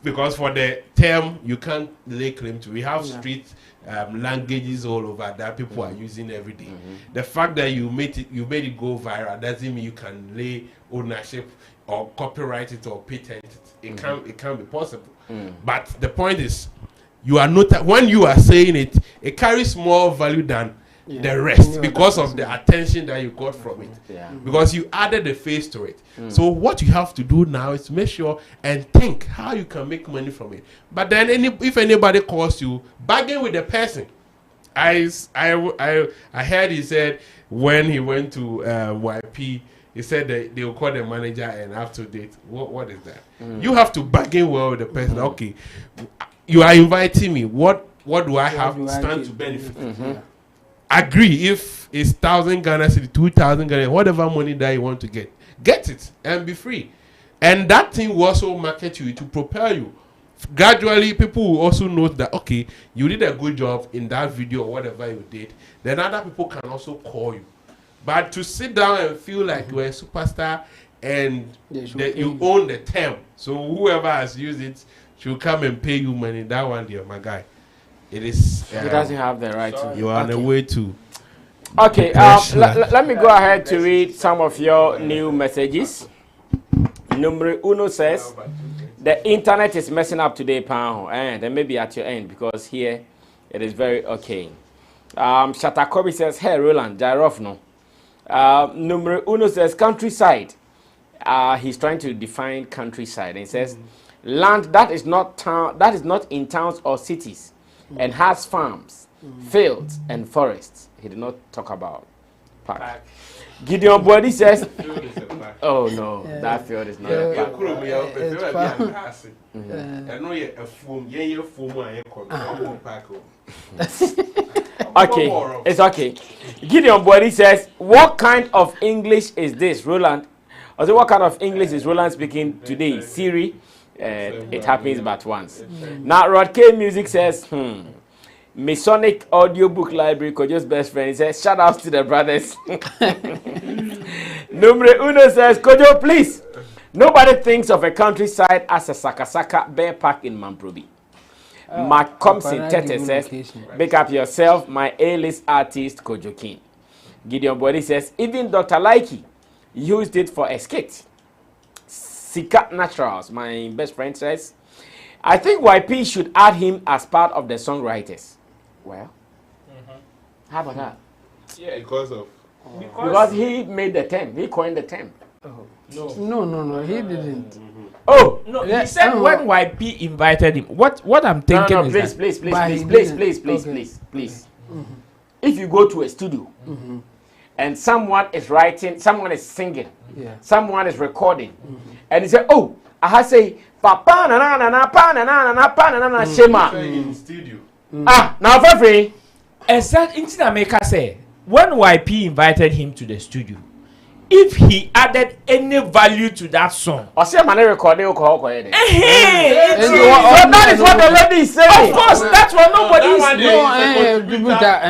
because for the term you can't lay claim to. We have street languages all over that people are using every day. The fact that you made it go viral doesn't mean you can lay ownership or copyright it or patent it. It can't be possible. But the point is, you are not when you are saying it, it carries more value than the rest because of the attention that you got from it. Because you added a face to it. So what you have to do now is make sure and think how you can make money from it. But then if anybody calls you, bargain with the person. I heard he said when he went to YP, he said that they will call the manager and have to date. What is that? You have to bargain well with the person. Okay, you are inviting me. What do I have to stand to benefit? Agree. If it's 1,000 Ghana cedi, 2,000 Ghana, whatever money that you want to get it and be free. And that thing will also market you to propel you. Gradually, people will also note that, okay, you did a good job in that video or whatever you did. Then other people can also call you. But to sit down and feel like you're a superstar and that you own the term, so whoever has used it should come and pay you money, that one there, my guy. it is. He doesn't have the right to. You are on the way to. Okay, let me go ahead to read some of your new messages. Number uno says, the internet is messing up today, Pao, and then maybe at your end, because here it is very okay. Shatta Wale says, hey, Roland, Jarof no. Number uno says, countryside. He's trying to define countryside. And he says, land that is not in towns or cities and has farms, fields, and forests. He did not talk about park. Gideon Body says, oh no, that field is not a park. Okay, it's okay. Gideon Body says, what kind of English is this, Roland? I said, what kind of English is Roland speaking today? Siri, it happens but once. Now, Rod K Music says, Masonic audiobook library, Kojo's best friend. He says, shout out to the brothers. Number uno says, Kojo, please. Nobody thinks of a countryside as a Sakasaka Bear Park in Mamprobi. Mark Compson Tete says, make up yourself, my A-list artist, Kojo King. Gideon Body says, even Dr. Likey used it for a skit. Sika Naturals, my best friend says, I think YP should add him as part of the songwriters. Well, how about that? Yeah, because he made the term. He coined the term. Oh. No, he didn't. Oh no, he said when YP invited him. What I'm thinking is please. If you go to a studio and someone is writing, someone is singing, someone is recording, and he said, "Oh, I say papa na na na na pa na na na pa na na shema." In studio. Now for free. Exact in America say when YP invited him to the studio, if he added any value to that song, or say man recording alcohol. That is what the lady is saying. Of course, that's what nobody is doing. That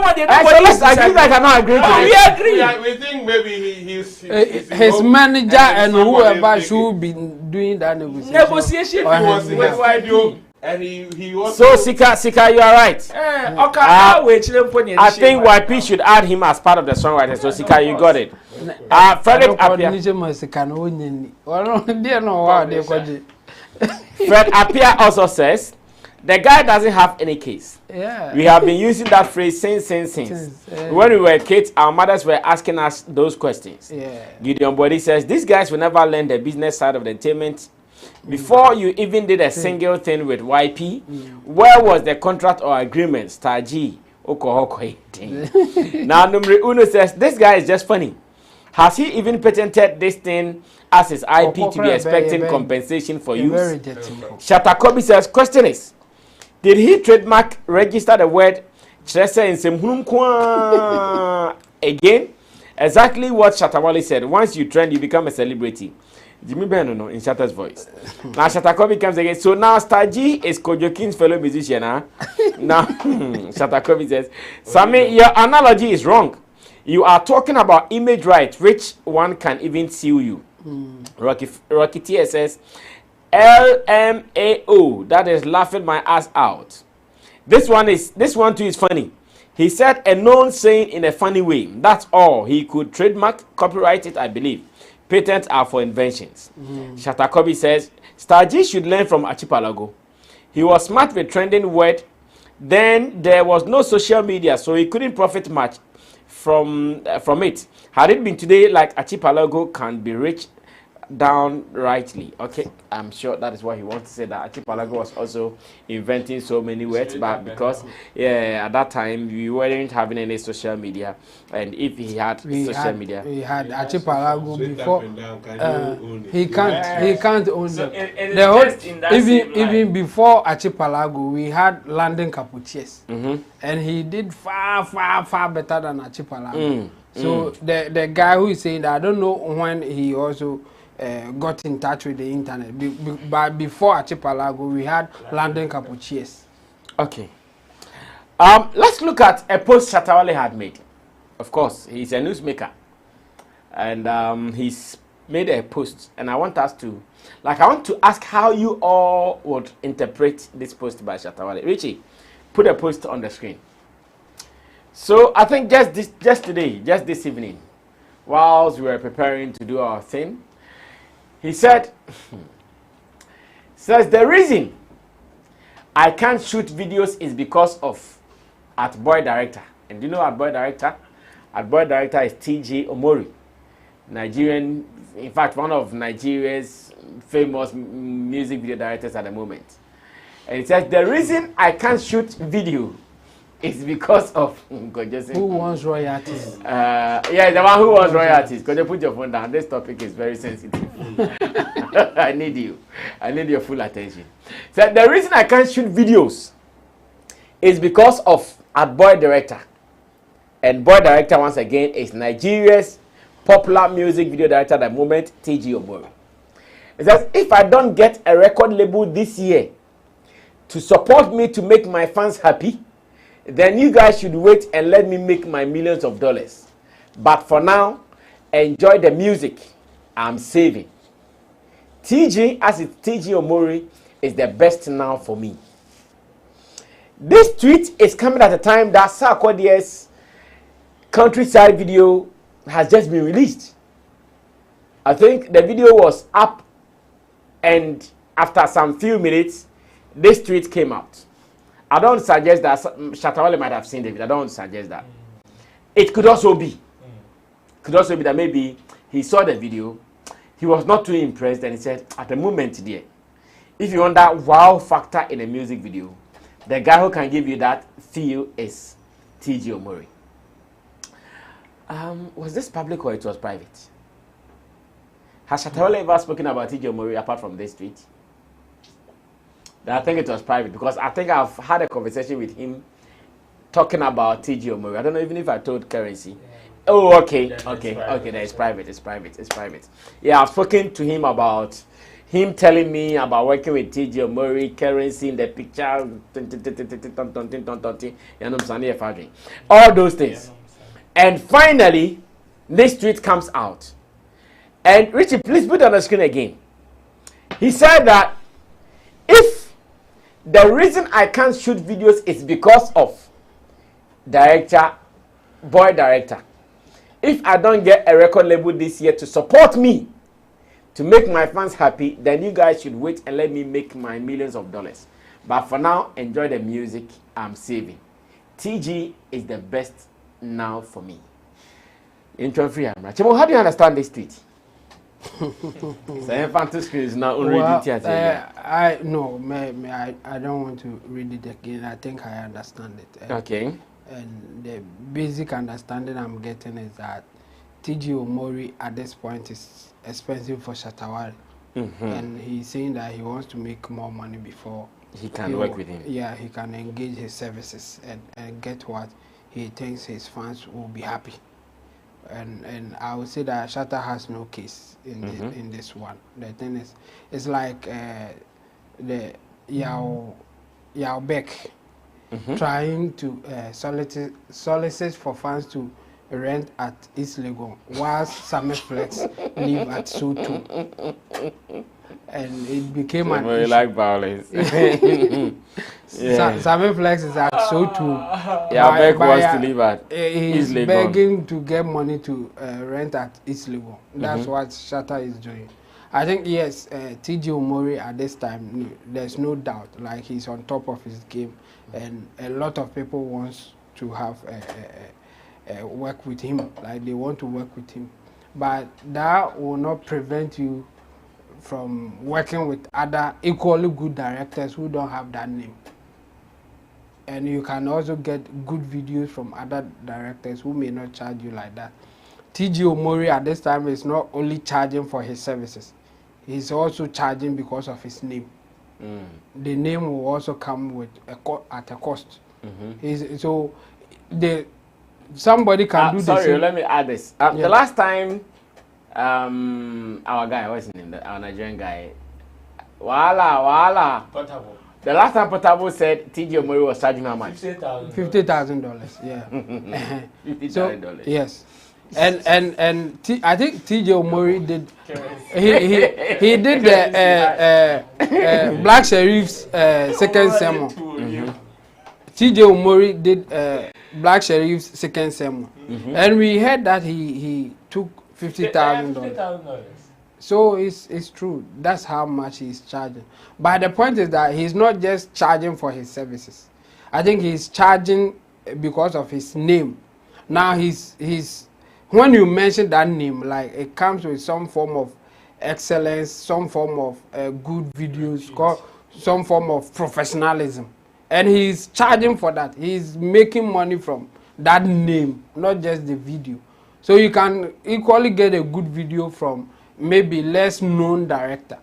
one they nobody is. I think I cannot agree. We agree. We think maybe his manager and whoever should be doing that negotiation. with YP. And he was so Sika, you are right. I think YP should add him as part of the songwriter. So Sika, you got it. Fred Appiah also says the guy doesn't have any case. Yeah. We have been using that phrase since. When we were kids, our mothers were asking us those questions. Yeah. Gideon Body says these guys will never learn the business side of the entertainment. Before you even did a single thing with YP, where was the contract or agreement? Star G. Now, number uno says, this guy is just funny. Has he even patented this thing as his IP to be expecting compensation for use? Shatta Wale says, question is, did he trademark register the word again? Exactly what Shatta Wale said. Once you trend, you become a celebrity. Jimmy Beno in Shatta's voice. Now Shatta Wale comes again. So now Star G is Kojo King's fellow musician. Now Shatta Wale says, Sammy, your analogy is wrong. You are talking about image rights, which one can even sue you. Rocky T says, LMAO, that is laughing my ass out. This one too is funny. He said a known saying in a funny way. That's all. He could trademark, copyright it, I believe. Patents are for inventions. Shatta Wale says, Star G should learn from Archipelago. He was smart with trending word. Then there was no social media, so he couldn't profit much from it. Had it been today, like Archipelago can be rich downrightly. Okay, I'm sure that is what he wants to say, that Archipelago was also inventing so many words, but because at that time we weren't having any social media, and if he had social media, he had Archipelago before. He can't own them. Even before Archipelago, we had London Capuchiers, and he did far better than Archipelago. So the guy who is saying that, I don't know when he also got in touch with the internet. But before Archipelago, we had London Capuchiers. Okay. Let's look at a post Shatta Wale had made. Of course, he's a newsmaker. And he's made a post, and I want us to, I want to ask how you all would interpret this post by Shatta Wale. Richie, put a post on the screen. So I think just this evening, whilst we were preparing to do our thing, he said, the reason I can't shoot videos is because of @boy director. And do you know @boy director? @boy director is TJ Omori, Nigerian, in fact, one of Nigeria's famous music video directors at the moment. And he says, the reason I can't shoot video is because of... Who wants royalties? Yeah, the one who wants royalties. Could you put your phone down? This topic is very sensitive. I need you. I need your full attention. So the reason I can't shoot videos is because of @boy director. And boy director, once again, is Nigeria's popular music video director at the moment, TG Omori. It says, if I don't get a record label this year to support me to make my fans happy, then you guys should wait and let me make my millions of dollars. But for now, enjoy the music I'm saving. TG, as it's TG Omori, is the best now for me. This tweet is coming at a time that Sarkodie's countryside video has just been released. I think the video was up, and after some few minutes, this tweet came out. I don't suggest that Shatta Wale might have seen the video. I don't suggest that. It could also be. Could also be that maybe he saw the video, he was not too impressed, and he said, at the moment there, if you want that wow factor in a music video, the guy who can give you that feel is TG Omori. Was this public or it was private? Has Shatta Wale ever spoken about TG Omori apart from this tweet? I think it was private, because I think I've had a conversation with him talking about TG Omori. I don't know even if I told Currency. Yeah. Oh, okay, yeah, okay. That is private. It's private. Yeah, I've spoken to him about him telling me about working with TG Omori, Currency in the picture, all those things. And finally, this tweet comes out. And Richie, please put it on the screen again. He said that if the reason I can't shoot videos is because of boy director, if I don't get a record label this year to support me to make my fans happy, then you guys should wait and let me make my millions of dollars. But for now, enjoy the music I'm saving. TG is the best now for me. Chemo, how do you understand this tweet? Is not I don't want to read it again. I think I understand it. Okay. And the basic understanding I'm getting is that TG Omori at this point is expensive for Shatta Wale. And he's saying that he wants to make more money before he can work with him. Yeah, he can engage his services and get what he thinks his fans will be happy. And I would say that Shatta has no case in this one. The thing is, it's like the Yao Beck trying to solicit for fans to rent at East Legon, whilst Sammy Flex live at Soto. And it became an issue. Like violence. Sammy Flex is at Soto. Yeah, Beck wants to live at He's begging to get money to rent at East Legon. That's what Shatta is doing. I think, yes, TG Omori at this time, there's no doubt, like he's on top of his game, and a lot of people wants to have work with him, like they want to work with him. But that will not prevent you from working with other equally good directors who don't have that name. And you can also get good videos from other directors who may not charge you like that. TG Omori at this time is not only charging for his services, he's also charging because of his name. The name will also come with at a cost. So somebody can do this. Sorry, let me add this. The last time our guy, what's his name? Our Nigerian guy, Wala. Portable. The last time Portable said TG Omori was charging how much? $50,000. Yeah. $50,000. Yes. I think TJ Omori did. He did the Black Sheriff's second sermon. TJ Omori did Black Sheriff's second sermon, and we heard that he took $50,000. So it's true. That's how much he's charging. But the point is that he's not just charging for his services. I think he's charging because of his name. Now he's when you mention that name, like it comes with some form of excellence, some form of good videos, some form of professionalism, and he's charging for that. He's making money from that name, not just the video. So you can equally get a good video from maybe less known director,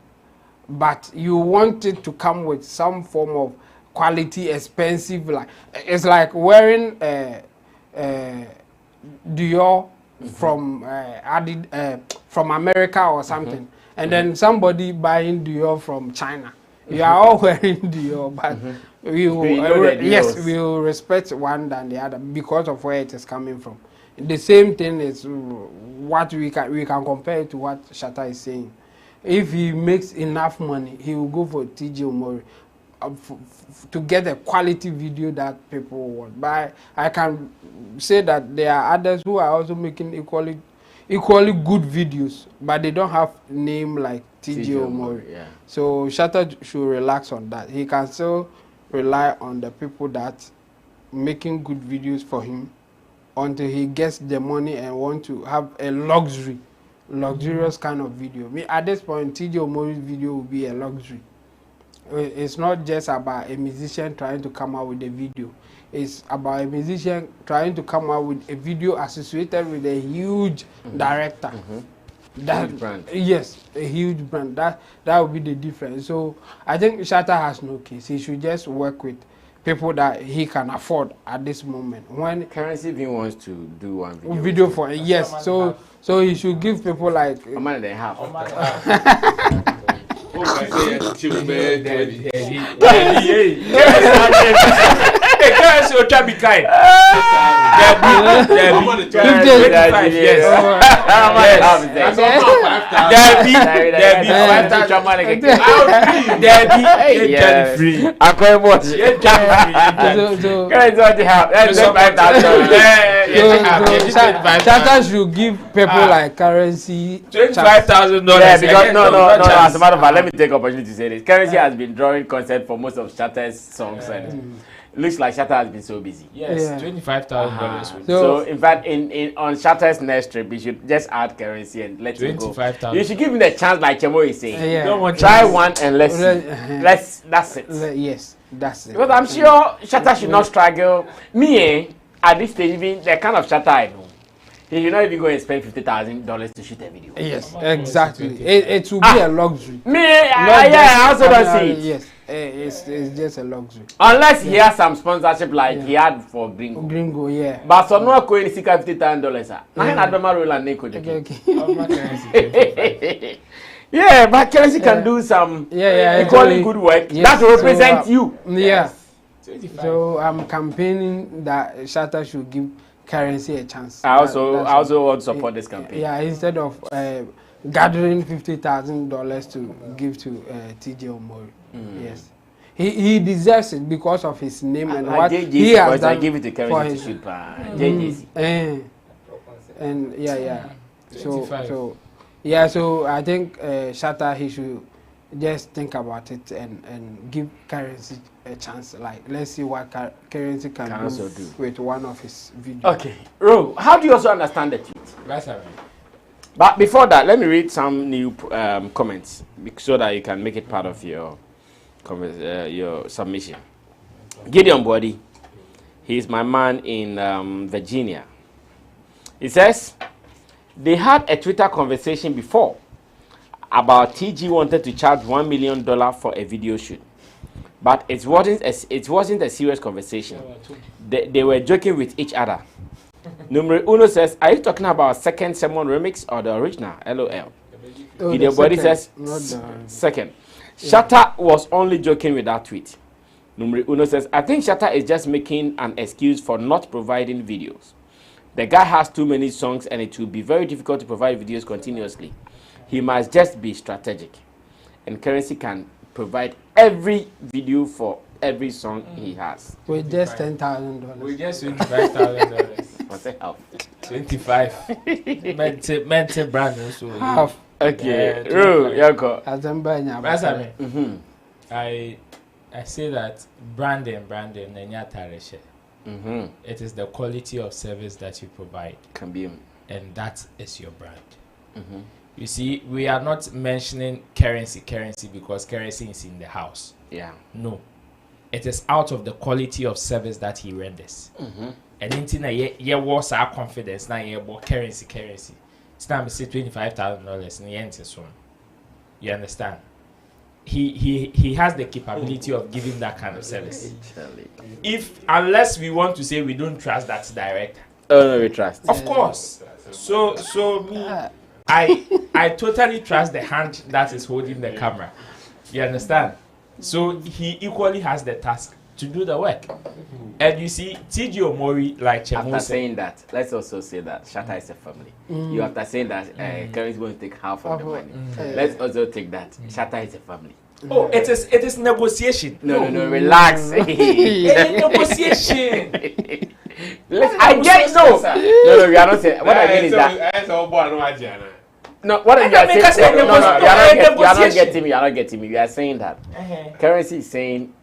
but you want it to come with some form of quality, expensive, like it's like wearing Dior from from America or something, and then somebody buying Dior from China. You are all wearing Dior, but we will respect one than the other because of where it is coming from. The same thing is what we can compare it to what Shatta is saying. If he makes enough money, he will go for TJ Omori to get a quality video that people want. But I can say that there are others who are also making equally good videos, but they don't have name like TJ Omori. Yeah. So Shatta should relax on that. He can still rely on the people that making good videos for him until he gets the money and want to have a luxurious kind of video. At this point, TJ Omori's video will be a luxury. It's not just about a musician trying to come out with a video. It's about a musician trying to come out with a video associated with a huge director. That huge brand. Yes, a huge brand. That would be the difference. So I think Shatta has no case. He should just work with people that he can afford at this moment. When Currency V wants to do one video for yes, so he should give people like a man and a half. Currency will try to be kind. Shatta should give people like currency $25,000. Because no. As a matter of fact, let me take opportunity to say this. Currency has been drawing concert for most of Shatta's songs, and looks like Shatta has been so busy. Yes, $25,000. So in fact, on Shatta's next trip, you should just add currency and let him go. You should give him the chance, like Chemo is saying. Try one and let's see. That's it. Yes, that's it. Because I'm sure Shatta should not struggle. At this stage, even the kind of Shatta I know, he should not even go and spend $50,000 to shoot a video. Yes, exactly. It will be a luxury. I also don't see it. Yes, it's just a luxury. Unless he has some sponsorship like he had for Gringo. Gringo, yeah. But so no going to $50,000. Yeah, but Currency can do some equally good work that will represent you. Yeah. So I'm campaigning that Shatta should give Currency a chance. I also want to support this campaign. Yeah, instead of gathering $50,000 to give to TJ Omori. Yes, he deserves it because of his name and what he has done. I give it to Currency to shoot JJC. And so I think Shatta, he should just think about it and give Currency a chance. Like, let's see what Currency can do with one of his videos. Okay, Ro, how do you also understand the tweet? That's all right. But before that, let me read some new comments so that you can make it part of your submission. Gideon Body, he's my man in Virginia. He says they had a Twitter conversation before about TG wanted to charge $1 million for a video shoot, but it wasn't a serious conversation. They were joking with each other. Numero Uno says, are you talking about second sermon remix or the original? LOL. Gideon Body says second. Shatta was only joking with that tweet. Numero Uno says, I think Shatta is just making an excuse for not providing videos. The guy has too many songs and it will be very difficult to provide videos continuously. He must just be strategic. And Currency can provide every video for every song he has. With just $10,000. We just $25,000. What's it half? 25. Mente brand so Half. Okay. Ru, Yoko. I say that branding it is the quality of service that you provide. Can be. And that is your brand. You see, we are not mentioning currency because currency is in the house. Yeah. No. It is out of the quality of service that he renders. And anything that was our confidence now about currency. It's now say $25,000 in the end so. You understand? He has the capability of giving that kind of service. Unless we want to say we don't trust that director. Oh no, we trust. Of course. So me, I totally trust the hand that is holding the camera. You understand? So he equally has the task to do the work. And you see, TG Omori, like Chemo after saying that, let's also say that Shatta is a family. You after saying that Currency is going to take half of the money. Let's also take that Shatta is a family. Oh, it is negotiation. No, relax. Negotiation. I get no, we are not saying. What I mean is that. No, what you are saying? No, you are not getting me. You are not getting me. You are saying that Currency is saying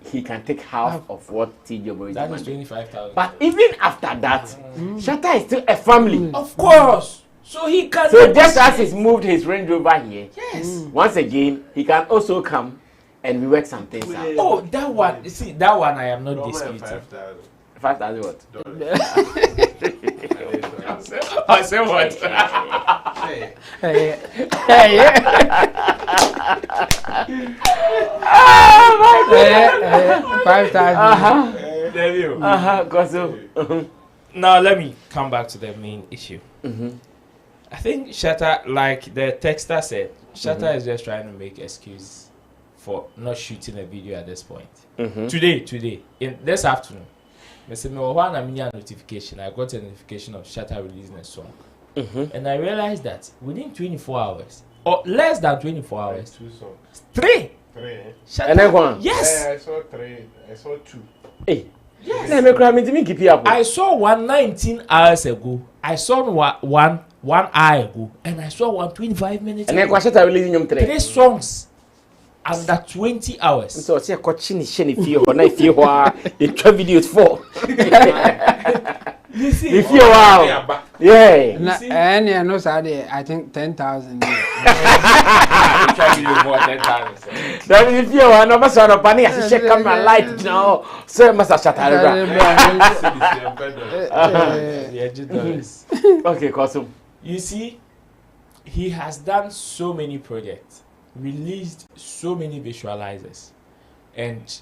he can take half of what TG Omori is. That is 25,000. But even after that, Shatta is still a family. Of course. So he can. So just as he's moved his Range Rover here, yes. Once again, he can also come and we work some things out. Oh, that one. See, that one I am not disputing. 5,000 what? I say what? Hey. Oh my God. 5,000. There you. Now let me come back to the main issue. I think Shatta, like the texter said, Shatta is just trying to make excuse for not shooting a video at this point. Today, in this afternoon, I got a notification of Shatta releasing a song. And I realized that within 24 hours, or less than 24 hours, 2 songs. 3. And then one? Yes. I saw 3. I saw 2. Hey. Yes. I saw one 19 hours ago. I saw one hour ago. And I saw one 25 minutes ago. And then Shatta releasing 3 songs under 20 hours. So I say coaching sheni feel or not feel the 12 videos for. You see, if you wow, yeah. And you know, I think 10,000. That is if you are no mass on a panic, I check camera light now. So must Shatta. Okay, Kosum. You see, he has done so many projects, released so many visualizers, and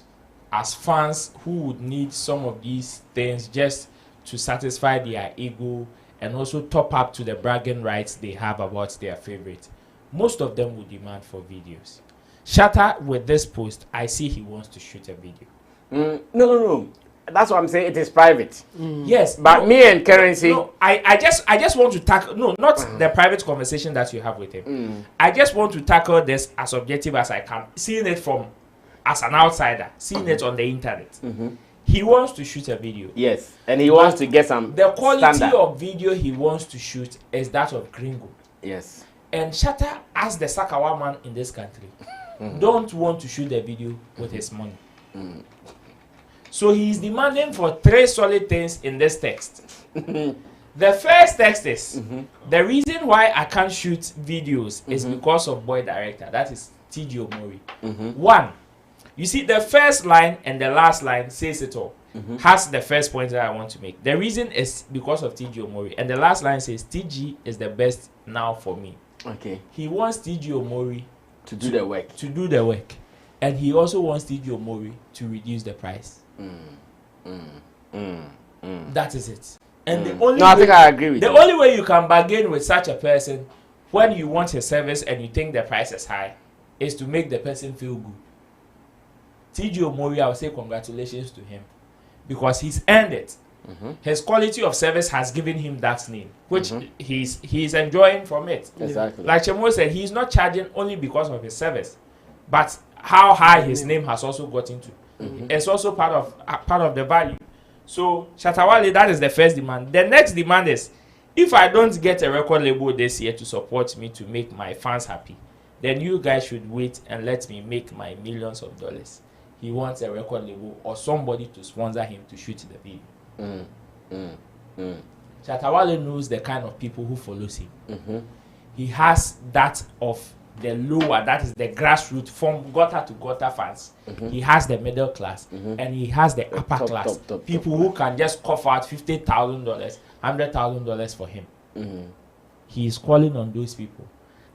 as fans who would need some of these things just to satisfy their ego and also top up to the bragging rights they have about their favorite, most of them will demand for videos. Shatta, with this post, I see he wants to shoot a video. No. That's what I'm saying. It is private. Yes, but me and Currency. No, I just want to tackle. No, not the private conversation that you have with him. I just want to tackle this as objective as I can, seeing it from as an outsider, seeing it on the internet. He wants to shoot a video. Yes, and he wants to get some. The quality standard of video he wants to shoot is that of Gringo. Yes. And Shatta, as the Sakawa man in this country, don't want to shoot a video with his money. So he is demanding for 3 solid things in this text. The first text is the reason why I can't shoot videos is because of boy director. That is TG Omori. 1. You see, the first line and the last line says it all. Has the first point that I want to make. The reason is because of TG Omori. And the last line says TG is the best now for me. Okay. He wants TG Omori to do the work. And he also wants TG Omori to reduce the price. That is it. And the only I think I agree with you. The only way you can bargain with such a person when you want a service and you think the price is high is to make the person feel good. TG Omori, I would say congratulations to him because he's earned it. His quality of service has given him that name, which he's enjoying from it. Exactly. Like Chemo said, he's not charging only because of his service, but how high his name has also gotten to. It's also part of the value. So Shatta Wale, that is the first demand. The next demand is, if I don't get a record label this year to support me to make my fans happy, then you guys should wait and let me make my millions of dollars. He wants a record label or somebody to sponsor him to shoot the video. Shatta Wale knows the kind of people who follows him. He has that of the lower, that is the grassroots, from gutter to gutter fans. He has the middle class and he has the upper class. People who can just cough out $50,000, $100,000 for him. He is calling on those people.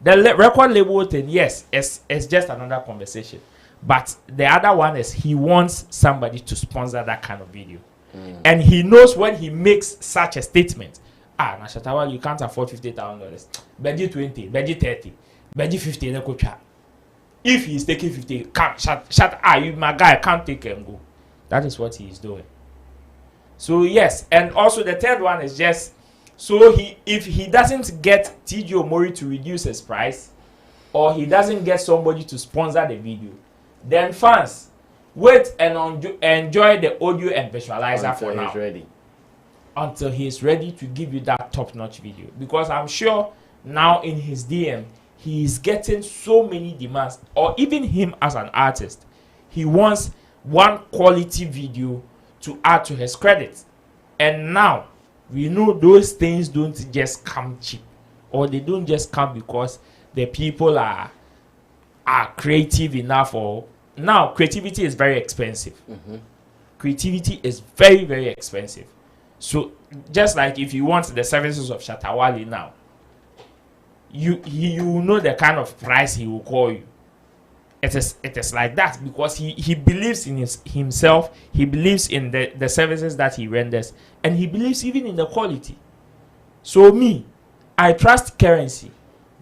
The record label thing, yes, it's just another conversation. But the other one is he wants somebody to sponsor that kind of video. And he knows when he makes such a statement, now Shatta Wale, you can't afford $50,000. Beji 20, Beji 30, Beji 50, then go chat. If he's taking 50, you my guy, can't take and go. That is what he is doing. So yes, and also the third one is just, so if he doesn't get TG Omori to reduce his price, or he doesn't get somebody to sponsor the video, then fans, wait and enjoy the audio and visualizer for now. Until he's ready to give you that top-notch video. Because I'm sure now in his DM, he is getting so many demands, or even him as an artist, he wants one quality video to add to his credit. And now, we know those things don't just come cheap, or they don't just come because the people are creative enough. Or now creativity is very expensive. Creativity is very, very expensive. So just like if you want the services of Shatta Wale now, you know the kind of price he will call you. It is like that because he believes in himself, he believes in the services that he renders, and he believes even in the quality. So me, I trust Currency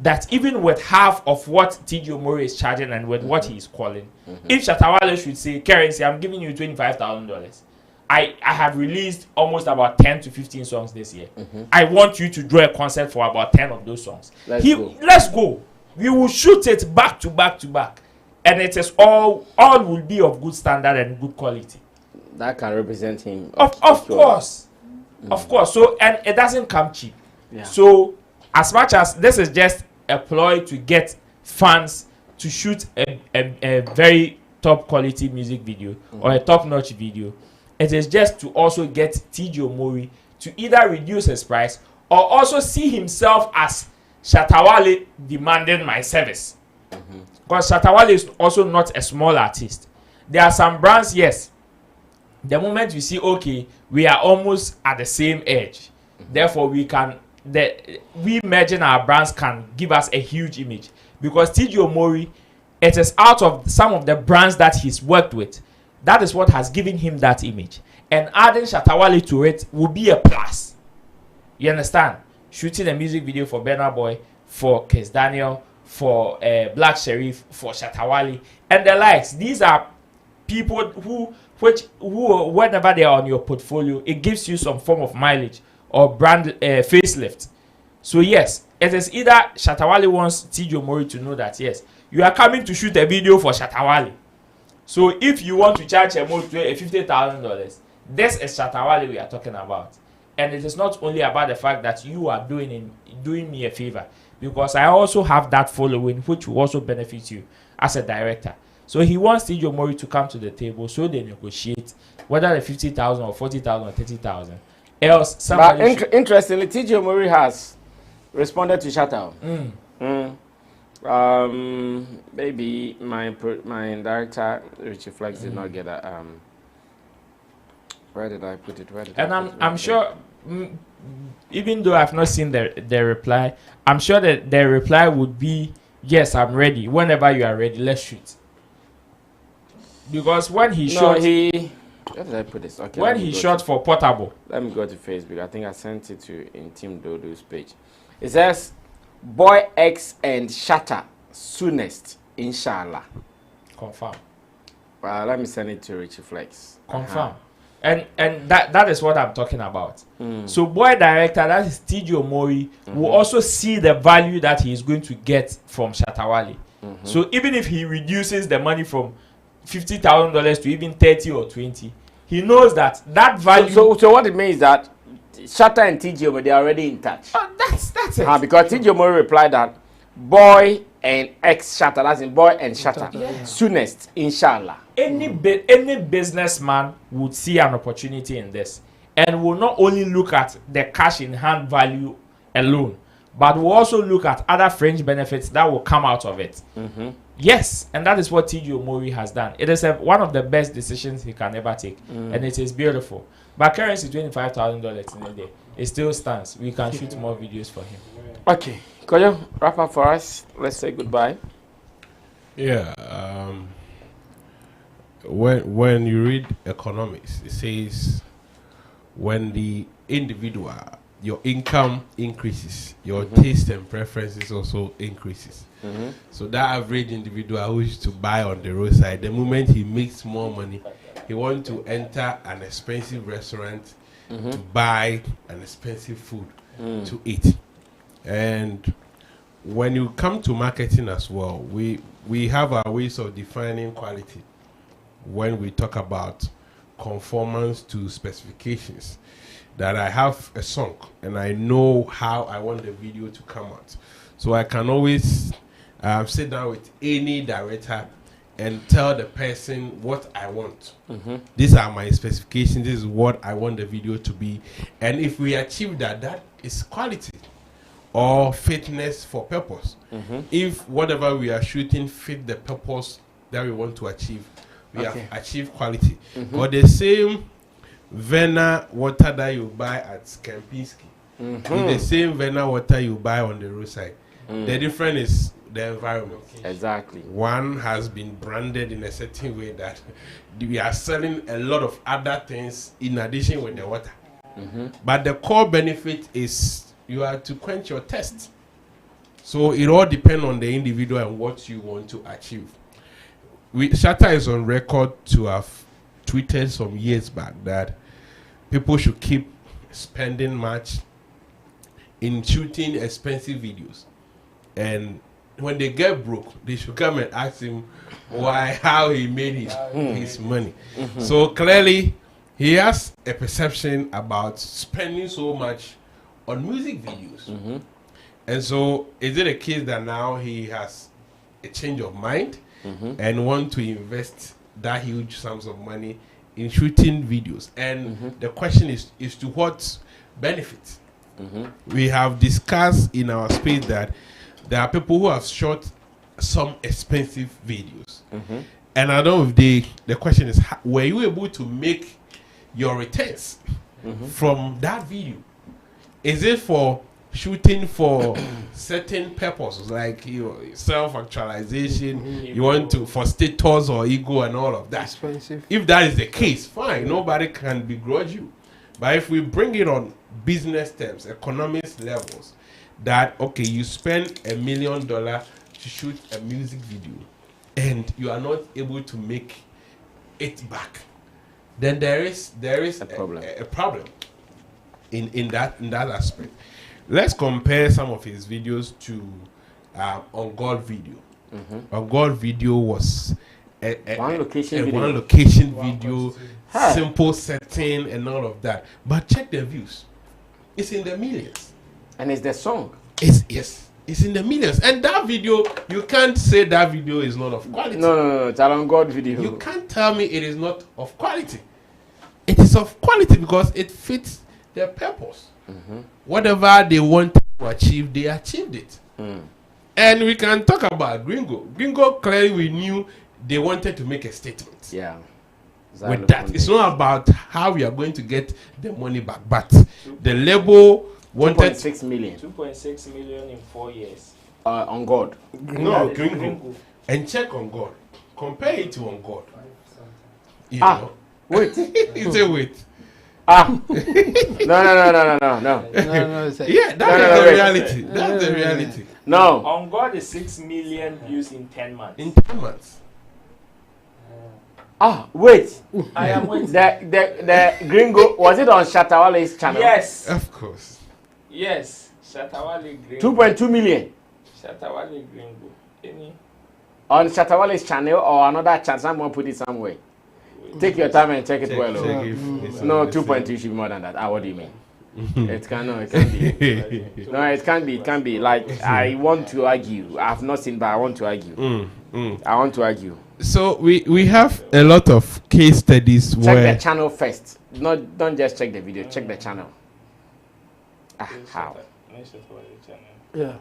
that even with half of what TG Omori is charging and with what he is calling, if Shatta Wale should say, Currency, I'm giving you $25,000, I have released almost about 10 to 15 songs this year. I want you to draw a concert for about 10 of those songs. Let's go. We will shoot it back to back to back. And it is all will be of good standard and good quality. That can represent him. Of course. Of course. So, and it doesn't come cheap. So, as much as this is just a ploy to get fans to shoot a very top quality music video or a top notch video, it is just to also get TG Omori to either reduce his price or also see himself as Shatta Wale demanding my service. Because Shatta Wale is also not a small artist. There are some brands, yes. The moment we see, okay, we are almost at the same edge. Therefore, we merging our brands can give us a huge image. Because TG Omori, it is out of some of the brands that he's worked with. That is what has given him that image. And adding Shatta Wale to it will be a plus. You understand? Shooting a music video for Burna Boy, for Kiss Daniel, for Black Sherif, for Shatta Wale, and the likes. These are people who whenever they are on your portfolio, it gives you some form of mileage or brand facelift. So yes, it is either Shatta Wale wants TG Omori to know that yes, you are coming to shoot a video for Shatta Wale. So if you want to charge a $50,000, this is Shatta Wale we are talking about. And it is not only about the fact that you are doing me a favor, because I also have that following which will also benefit you as a director. So he wants TG Omori to come to the table so they negotiate whether the 50,000 or 40,000 or 30,000. Else, somebody. But interestingly, TG Omori has responded to Shatta. Maybe my director Richie Flex did not get a where did I put it? I'm sure, even though I've not seen the reply, I'm sure that the reply would be, yes, I'm ready. Whenever you are ready, let's shoot. Because when he shot, where did I put this? Okay, when he shot for Portable. Let me go to Facebook. I think I sent it to Intim Dodo's page. It says, Boy X and Shatta soonest, inshallah. Confirm. Let me send it to Richie Flex. Confirm. And that is what I'm talking about. So boy director, that is TJ Omori, will also see the value that he is going to get from Shatta Wale. So even if he reduces the money from $50,000 to even 30 or 20, he knows that value. So what it means is that Shatta and TJ Omori, they are already in touch. That's it. Because TJ Omori replied that boy and ex Shatta, that's in boy and Shatta, soonest, inshallah. Any businessman would see an opportunity in this and will not only look at the cash in hand value alone, but will also look at other fringe benefits that will come out of it. Yes, and that is what TJ Omori has done. It is one of the best decisions he can ever take, and it is beautiful. But currency $25,000 in a day, it still stands. We can shoot more videos for him. Okay, Koyo, wrap up for us. Let's say goodbye. Yeah. When you read economics, it says when the individual, your income increases, your taste and preferences also increases. So that average individual who used to buy on the roadside, the moment he makes more money, he wants to enter an expensive restaurant to buy an expensive food to eat. And when you come to marketing as well, we have our ways of defining quality when we talk about conformance to specifications. That I have a song and I know how I want the video to come out. So I can always sit down with any director and tell the person what I want. These are my specifications. This is what I want the video to be. And if we achieve that, that is quality or fitness for purpose. If whatever we are shooting fit the purpose that we want to achieve, we have achieved quality. But the same Vena water that you buy at Kempinski is the same Vena water you buy on the roadside. The difference is the environment. Exactly. One has been branded in a certain way that we are selling a lot of other things in addition with the water. But the core benefit is you are to quench your thirst. So it all depends on the individual and what you want to achieve. Shatta is on record to have tweeted some years back that people should keep spending much in shooting expensive videos, and when they get broke, they should come and ask him how he made his money. So clearly, he has a perception about spending so much on music videos, and so is it a case that now he has a change of mind and want to invest that huge sums of money in shooting videos? And the question is to what benefit? We have discussed in our space that there are people who have shot some expensive videos, and I don't know if the question is, were you able to make your returns from that video? Is it for shooting for certain purposes, like self-actualization, you want to for status or ego and all of that? Expensive. If that is the case, fine, nobody can begrudge you. But if we bring it on business terms, economics levels, that okay, you spend $1 million to shoot a music video and you are not able to make it back, then there is a problem in that aspect. Let's compare some of his videos to On God video. On God video was a one location video, simple setting and all of that. But check the views. It's in the millions. And it's the song. It's in the millions. And that video, you can't say that video is not of quality. No. It's an On God video. You can't tell me it is not of quality. It is of quality because it fits their purpose. Whatever they want to achieve, they achieved it. And we can talk about Gringo. Gringo, clearly we knew they wanted to make a statement. Yeah. With that, it's not about how we are going to get the money back, but the label wanted 2.6 million. 2.6 million in 4 years. On God. No, Gringo. And check On God. Compare it to On God. You know? Wait. It's a wait. No. Yeah, that's the reality. That's the reality. No. On God is 6 million views in 10 months. In 10 months. Ah, wait. I am waiting. The Gringo, was it on Shatta Wale's channel? Yes. Of course. Yes. Shatta Wale Gringo. 2.2 million. Shatta Wale Gringo. Any? On Shatta Wale's channel or another channel? Someone put it somewhere. Take your time and check it well. No, 2.2 should be more than that. Ah, what do you mean? It can't be. No, it can't be. Like, I want to argue. I have not seen, but I want to argue. I want to argue. So we have a lot of case studies check where the channel first. Don't just check the video. Check the channel. How? Yeah.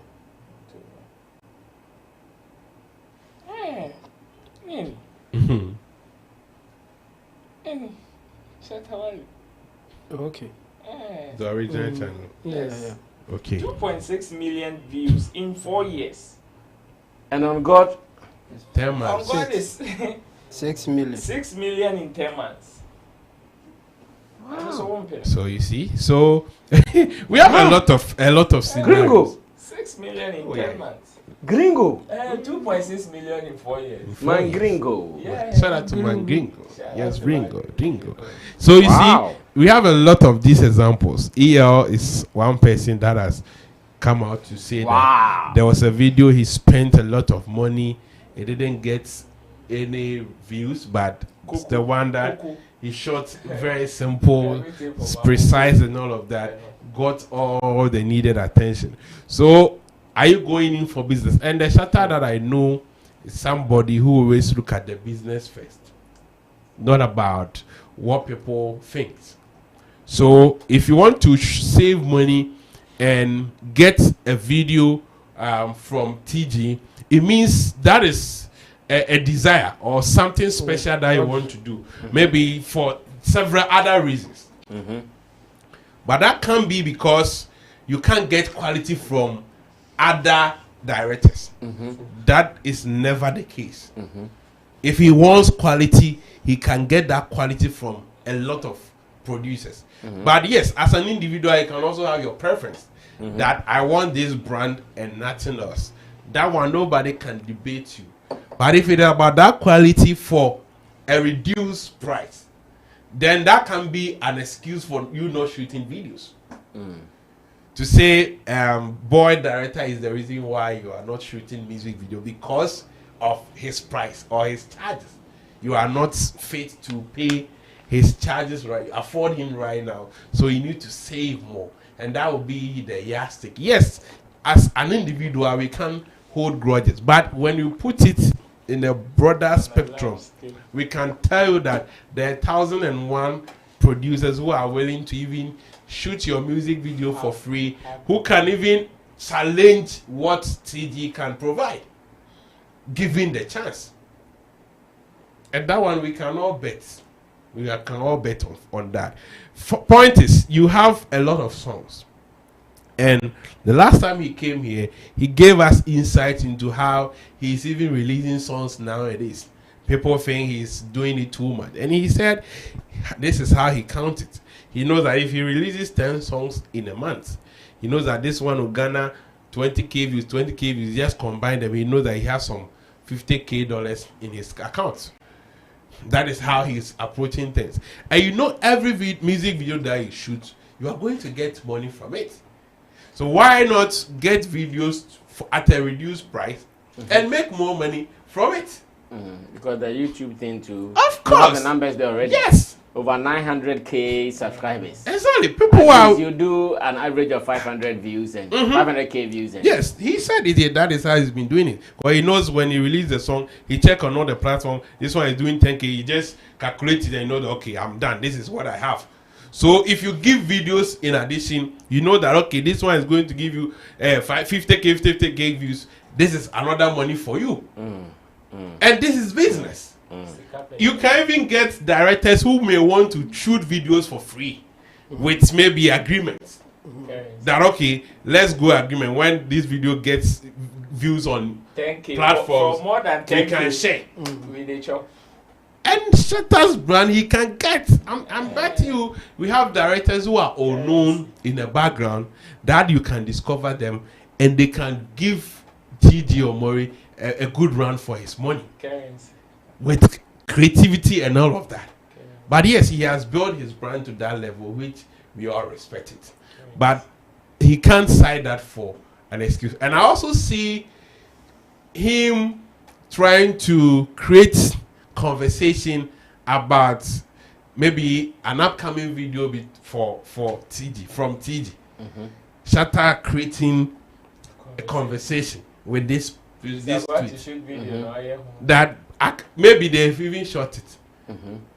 Okay. the original channel. Yeah. Okay. 2.6 million views in 4 years. And on God, 10 On months. God is 6 million. 6 million in 10 months. Wow. So you see, so we have a lot of scenarios. Gringo. 6 million in 10 months. Gringo. 2.6 million in 4 years. Man Gringo. Yeah. Shout out to Man Gringo. Yes, Gringo. So you see, we have a lot of these examples. EL is one person that has come out to say that there was a video he spent a lot of money. He didn't get any views, but it's the one that he shot very simple, precise, and all of that got all the needed attention. So, are you going in for business? And the Shatta that I know is somebody who always look at the business first, not about what people think. So, if you want to save money and get a video from TG, it means that is a desire or something special that you want to do, maybe for several other reasons. But that can be because you can't get quality from other directors. That is never the case. If he wants quality, he can get that quality from a lot of producers. But yes, as an individual, you can also have your preference that I want this brand and nothing else. That one, nobody can debate you. But if it is about that quality for a reduced price, then that can be an excuse for you not shooting videos. To say, boy director is the reason why you are not shooting music video because of his price or his charges. You are not fit to pay his charges right, afford him right now. So you need to save more. And that will be the yardstick. Yes, as an individual, we can hold grudges. But when you put it in a broader spectrum, we can tell you that there are 1,001 producers who are willing to even shoot your music video for free, who can even challenge what TG can provide, given the chance. And that one we can all bet. We can all bet on that. Point is, you have a lot of songs. And the last time he came here, he gave us insight into how he's even releasing songs nowadays. People think he's doing it too much. And he said, this is how he counts it. He knows that if he releases 10 songs in a month, he knows that this one will garner 20K views, just combine them. He knows that he has some $50K in his account. That is how he's approaching things. And you know, every music video that you shoot, you are going to get money from it. So why not get videos at a reduced price and make more money from it? Because the YouTube thing too. Of course. You have the numbers there already. Yes. Over 900K subscribers. Exactly. People are. You do an average of 500 views and 500K views. And yes, he said it. That is how he's been doing it. Because he knows when he releases the song, he check on all the platform. This one is doing 10K. He just calculates it and know that okay, I'm done. This is what I have. So if you give videos in addition, you know that okay, this one is going to give you 50K views. This is another money for you. And this is business. You can even get directors who may want to shoot videos for free with maybe agreements. That okay, let's go agreement when this video gets views on 10K platforms. for more than 10K, we can share. With the chop. And Shatta's brand, he can get. I'm betting you, we have directors who are unknown in the background that you can discover them, and they can give TG Omori a good run for his money with creativity and all of that. But yes, he has built his brand to that level, which we all respect it. But he can't cite that for an excuse. And I also see him trying to create conversation about maybe an upcoming video for TG, from TG. Shatta creating a conversation with this tweet. That maybe they've even shot it.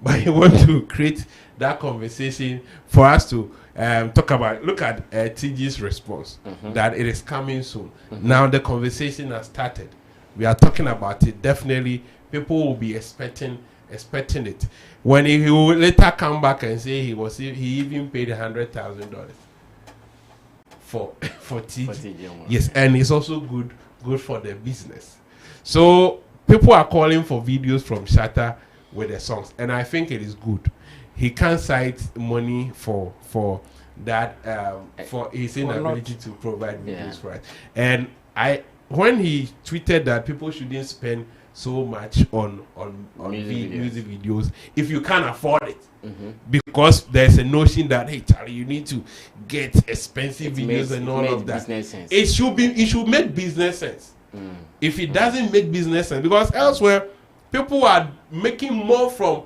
But he wants to create that conversation for us to talk about. Look at TG's response, that it is coming soon. Now the conversation has started. We are talking about it. Definitely, people will be expecting it. When he will later come back and say he even paid $100,000 for TG. Yes, and it's also good for the business. So people are calling for videos from Shatta with the songs, and I think it is good. He can't cite money for that for his inability to provide videos for it. And when he tweeted that people shouldn't spend so much on music videos if you can't afford it, because there's a notion that, hey Charlie, you need to get expensive videos and all of that. It should make business sense. If it doesn't make business sense, because elsewhere people are making more from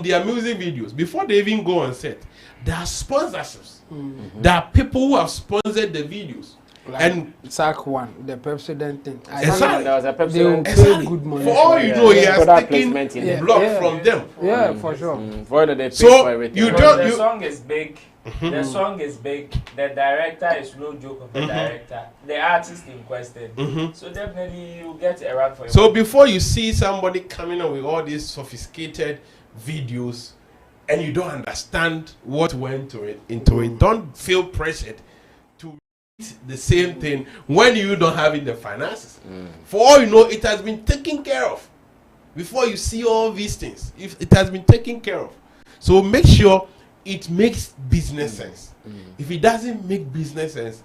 their music videos before they even go on set. There are sponsorships. There are people who have sponsored the videos. Like and Sark one, the president thing. Exactly. There was a Pepsi. Pay good money. For all you know, he has taken block from them. Yeah, for sure. They so for everything. the song is big. The song is big. The director is no joke of the director. The artist in question. So definitely you get around for you. So before you see somebody coming up with all these sophisticated videos and you don't understand what went into it, don't feel pressured to read the same thing when you don't have the finances. For all you know, it has been taken care of. Before you see all these things, if it has been taken care of. So make sure it makes business sense. If it doesn't make business sense,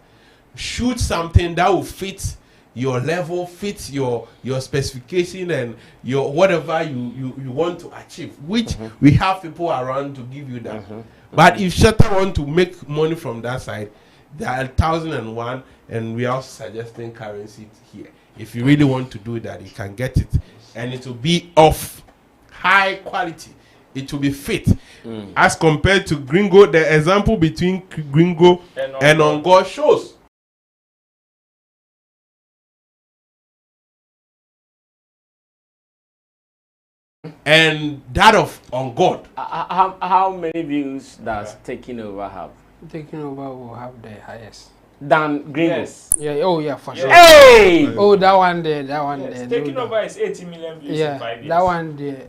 shoot something that will fit your level, fit your specification and your whatever you want to achieve, which we have people around to give you that. But if Shatta want to make money from that side, there are 1,001, and we are also suggesting currency here. If you really want to do that, you can get it, and it will be of high quality. It will be fit as compared to Gringo. The example between Gringo and On God shows. And that of On God. How many views does Taking Over have? Taking Over will have the highest. Than Gringo? Yes. Yeah, oh yeah, for sure. Hey! Oh, that one there, that one there. Taking Over is 80 million views in 5 years. That one there.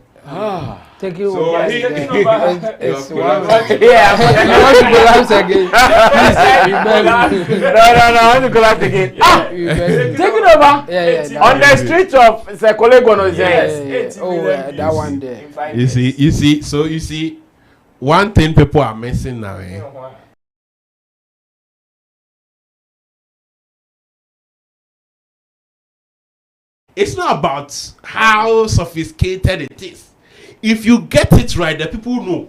Taking Over. So Taking Over. It's one. Yeah. I want to collapse again. No, I want to collapse again. Taking Over? Yeah. On the streets of Sarkodie. Yes. Oh, that one there. You see, one thing people are missing now, It's not about how sophisticated it is. If you get it right, the people know.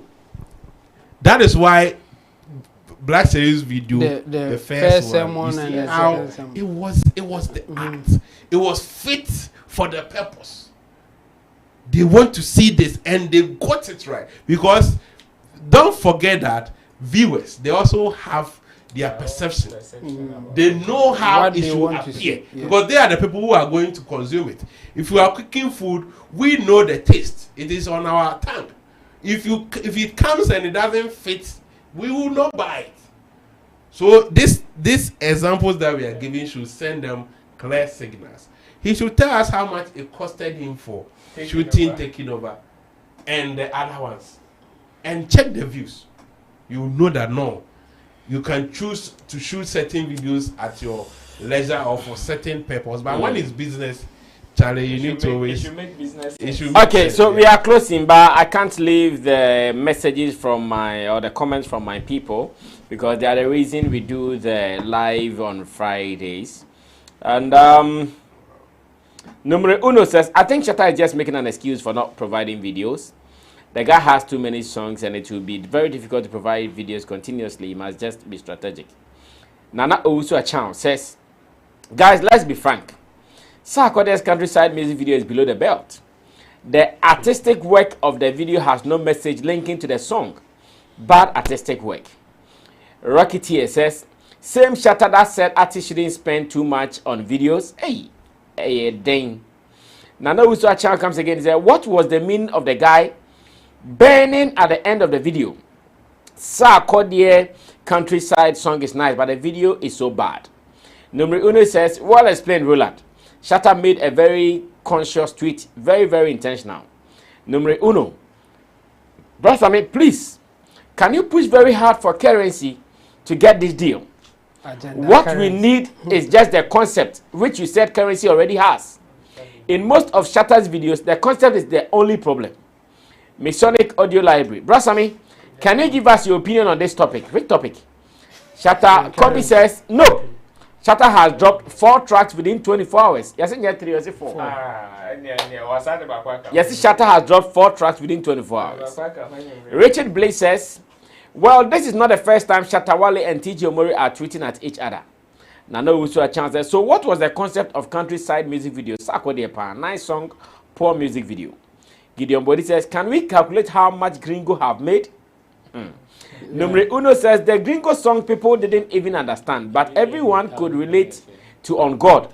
That is why Black Series video, the first one, you see how it was the act. It was fit for the purpose. They want to see this, and they got it right. Because don't forget that viewers, they also have their perception. They know how it should appear, because they are the people who are going to consume it. If we are cooking food, we know the taste. It is on our tongue. If it comes and it doesn't fit, we will not buy it. So these examples that we are giving should send them clear signals. He should tell us how much it costed him for Taking Over, and the other ones, and check the views. You will know that no. You can choose to shoot certain videos at your leisure or for certain purpose. But when it's business, Charlie, you need to always... It should make business sense. Okay, so we are closing, but I can't leave the messages from the comments from my people, because they are the reason we do the live on Fridays. And Numero Uno says, I think Shatta is just making an excuse for not providing videos. The guy has too many songs and it will be very difficult to provide videos continuously. He must just be strategic. Nana Owusu-Achan says, guys, let's be frank. Sarkodie's countryside music video is below the belt. The artistic work of the video has no message linking to the song. Bad artistic work. Rocketeer says, same Shatta that said artists shouldn't spend too much on videos. Hey, dang. Nana Owusu-Achan comes again and says, what was the meaning of the guy burning at the end of the video? Sarkodie countryside song is nice, but the video is so bad. Numero Uno says, well explained, Roland. Shatta made a very conscious tweet, very, very intentional. Numero Uno, Brother Sammy, please, can you push very hard for currency to get this deal? What currency we need is just the concept, which you said currency already has. In most of Shatta's videos, the concept is the only problem. Masonic Audio Library. Brother Sammy, can you give us your opinion on this topic? Which topic? Shatta Kobe says, no. Shatta has dropped 4 tracks within 24 hours. Yes, 3 or 4. Yes, Shatta has dropped 4 tracks within 24 hours. Richard Blaze says, well, this is not the first time Shatta Wale and TJ Omori are tweeting at each other. Nana Owusu-Achan says, so what was the concept of countryside music video? Sarkodie, nice song, poor music video. Gideon Body says, can we calculate how much Gringo have made? Numero Uno says, the Gringo song people didn't even understand, but everyone could relate to On God.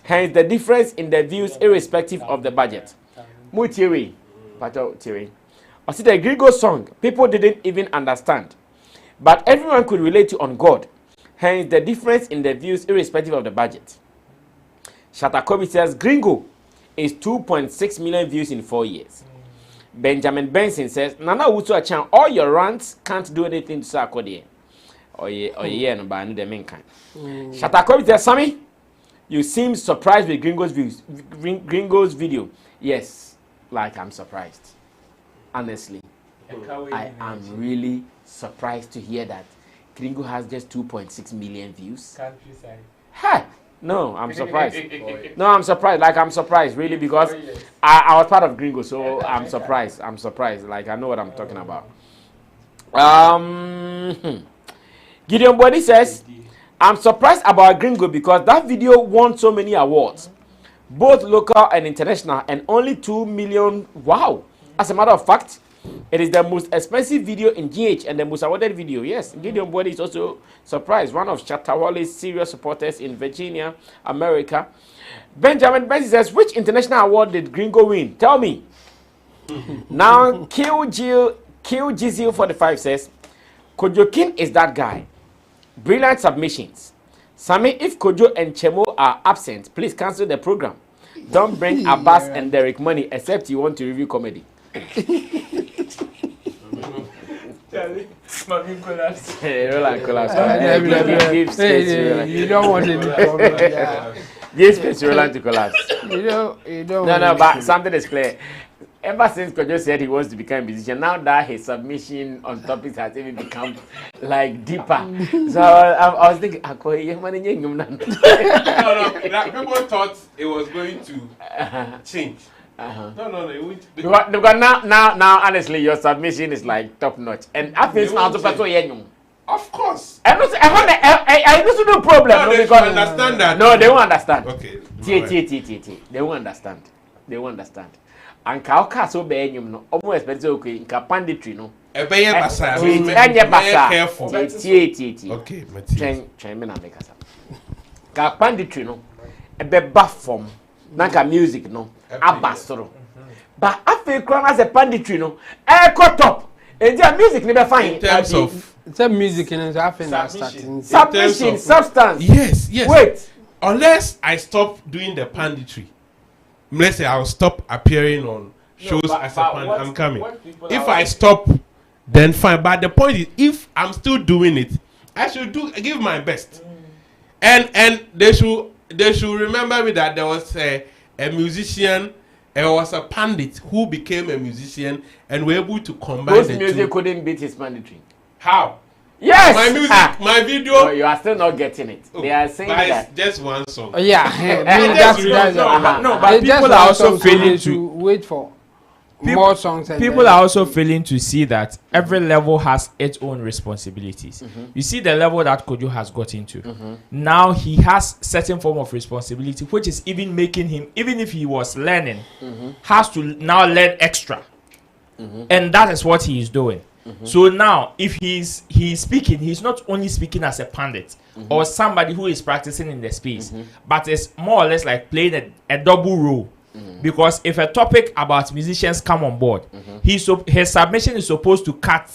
Hence the difference in the views irrespective of the budget. Mutiwi, Pato Tiwi. I see the Gringo song people didn't even understand, but everyone could relate to On God. Hence the difference in the views irrespective of the budget. Shatta Kobe says, Gringo is 2.6 million views in 4 years. Benjamin Benson says, Nana Owusu-Achan, all your rants can't do anything to Sarkodie. Oh yeah, no, but I need the main kind. Shatta Kobe says, Sammy, you seem surprised with Gringo's views. Gringo's video. Yes, like I'm surprised. Honestly, I am really surprised to hear that Gringo has just 2.6 million views. Countryside. Hi. No, I'm surprised. No, I'm surprised. Like, I'm surprised, really, because I was part of Gringo, so I'm surprised. I'm surprised. Like, I know what I'm talking about. Gideon Body says, I'm surprised about Gringo because that video won so many awards, both local and international, and only 2 million. Wow. As a matter of fact, it is the most expensive video in GH and the most awarded video. Yes, Gideon Body is also surprised. One of Shatta Wale's serious supporters in Virginia, America. Benjamin Benson says, which international award did Gringo win? Tell me. Now, QGZil45 says, Kojo King is that guy. Brilliant submissions. Sammy, if Kojo and Chemo are absent, please cancel the program. Don't bring Abbas and Derek Money except you want to review comedy. You don't want any problem. Give space to Roland to collapse. You don't. No, but something is clear. Ever since Kojo said he wants to become a musician, now that his submission on topics has even become like deeper. So I was thinking, no, people thought it was going to change. No, it won't. Because now, honestly, your submission is like top notch, and I think now to person. Of course. I don't no problem. No, they don't understand that. No, they won't understand. Okay. They won't understand. They won't understand. And Kauka so be enyum no. Almost expensive okay. Inka panditry no. Ebeye basa. Careful. Okay, Train me na make us. Ka panditry no. Ebe form. Nanka music no. Abasoro. But after crown as a panditry no. Eko top. And their music never fine. In terms of the music in submission, substance. Yes. Wait. Unless I stop doing the panditry, let's say I'll stop appearing on shows as a pandit. I'm coming. If I stop, then fine. But the point is, if I'm still doing it, I should give my best. And they should remember me that there was a musician. There was a pandit who became a musician and were able to combine those the music two. Couldn't beat his panditry. How? Yes. My music, my video. No, you are still not getting it. They are saying but that. it's just one song. But people are also failing to wait for more songs. And people are also failing to see that every level has its own responsibilities. You see the level that Kojo has got into. Now he has certain form of responsibility, which is even making him, even if he was learning, has to now learn extra. And that is what he is doing. So now, if he's speaking, he's not only speaking as a pundit or somebody who is practicing in the space, but it's more or less like playing a double role. Because if a topic about musicians come on board, his submission is supposed to cut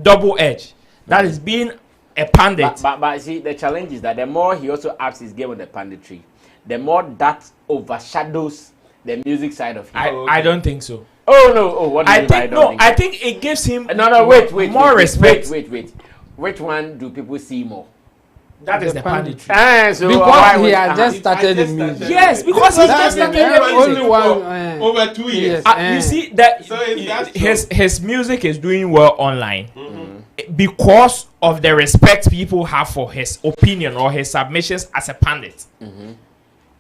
double edge. That is being a pundit. But see, the challenge is that the more he also ups his game with the punditry, the more that overshadows the music side of him. I don't think so. Oh no! Oh, what do you mean? I think it gives him wait, more respect. Wait. Which one do people see more? That is the punditry. So because he has just started the music. Yes, because he just started the music. Only one over 2 years. You see that his music is doing well online because of the respect people have for his opinion or his submissions as a pundit.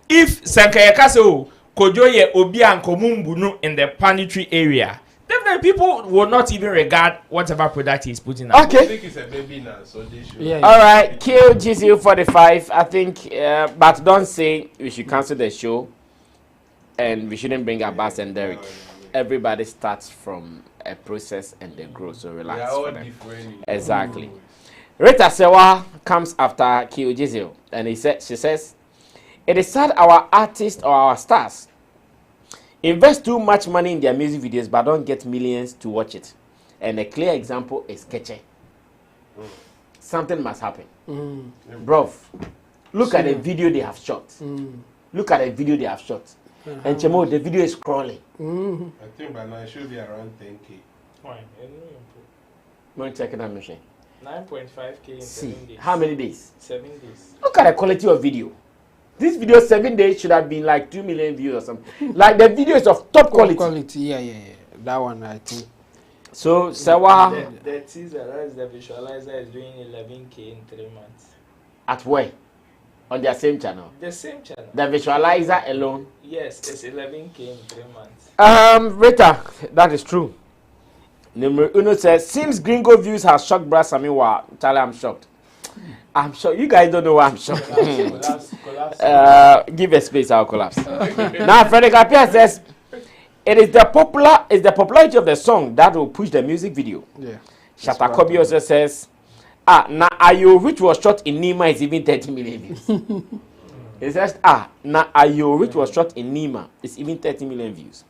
If Sankayakaso Kojo ye obi ankomumbunu in the punditry area, definitely people will not even regard whatever product he's putting out. Okay. I think it's a baby now, so they should. All right, kill GCU45. I think, but don't say we should cancel the show, and we shouldn't bring Abbas and Derek. Everybody starts from a process and they grow. So relax. They are all different. Exactly. Rita Sewa comes after Kill GCU, and she says, "It is sad our artists or our stars invest too much money in their music videos but don't get millions to watch it. And a clear example is Keche. Something must happen. Bro, look at the video they have shot. Look at the video they have shot. And Chemo, the video is crawling. I think by now it should be around 10K. Fine. I'm checking that machine. 9.5K in 7 days. How many days? 7 days. Look at the quality of video. This video 7 days should have been like 2 million views or something. Like the video is of top quality. Yeah. That one I think. So Sewa, the teaser, that is the visualizer, is doing 11K in 3 months. At where? On their same channel. The same channel. The visualizer alone. Yes, it's 11K in 3 months. Rita, that is true. Number Uno says, seems Gringo Views has shocked Brad Sammy. Charlie, I'm shocked. I'm sure you guys don't know why I'm shocked. Collapse. Give a space, I'll collapse. Now, Frederick Appiah says, it is the popularity of the song that will push the music video. Yeah. Shatta Wale also says, na Ayo, which was shot in Nima, is even 30 million views. He says, na Ayo, which was shot in Nima, is even 30 million views.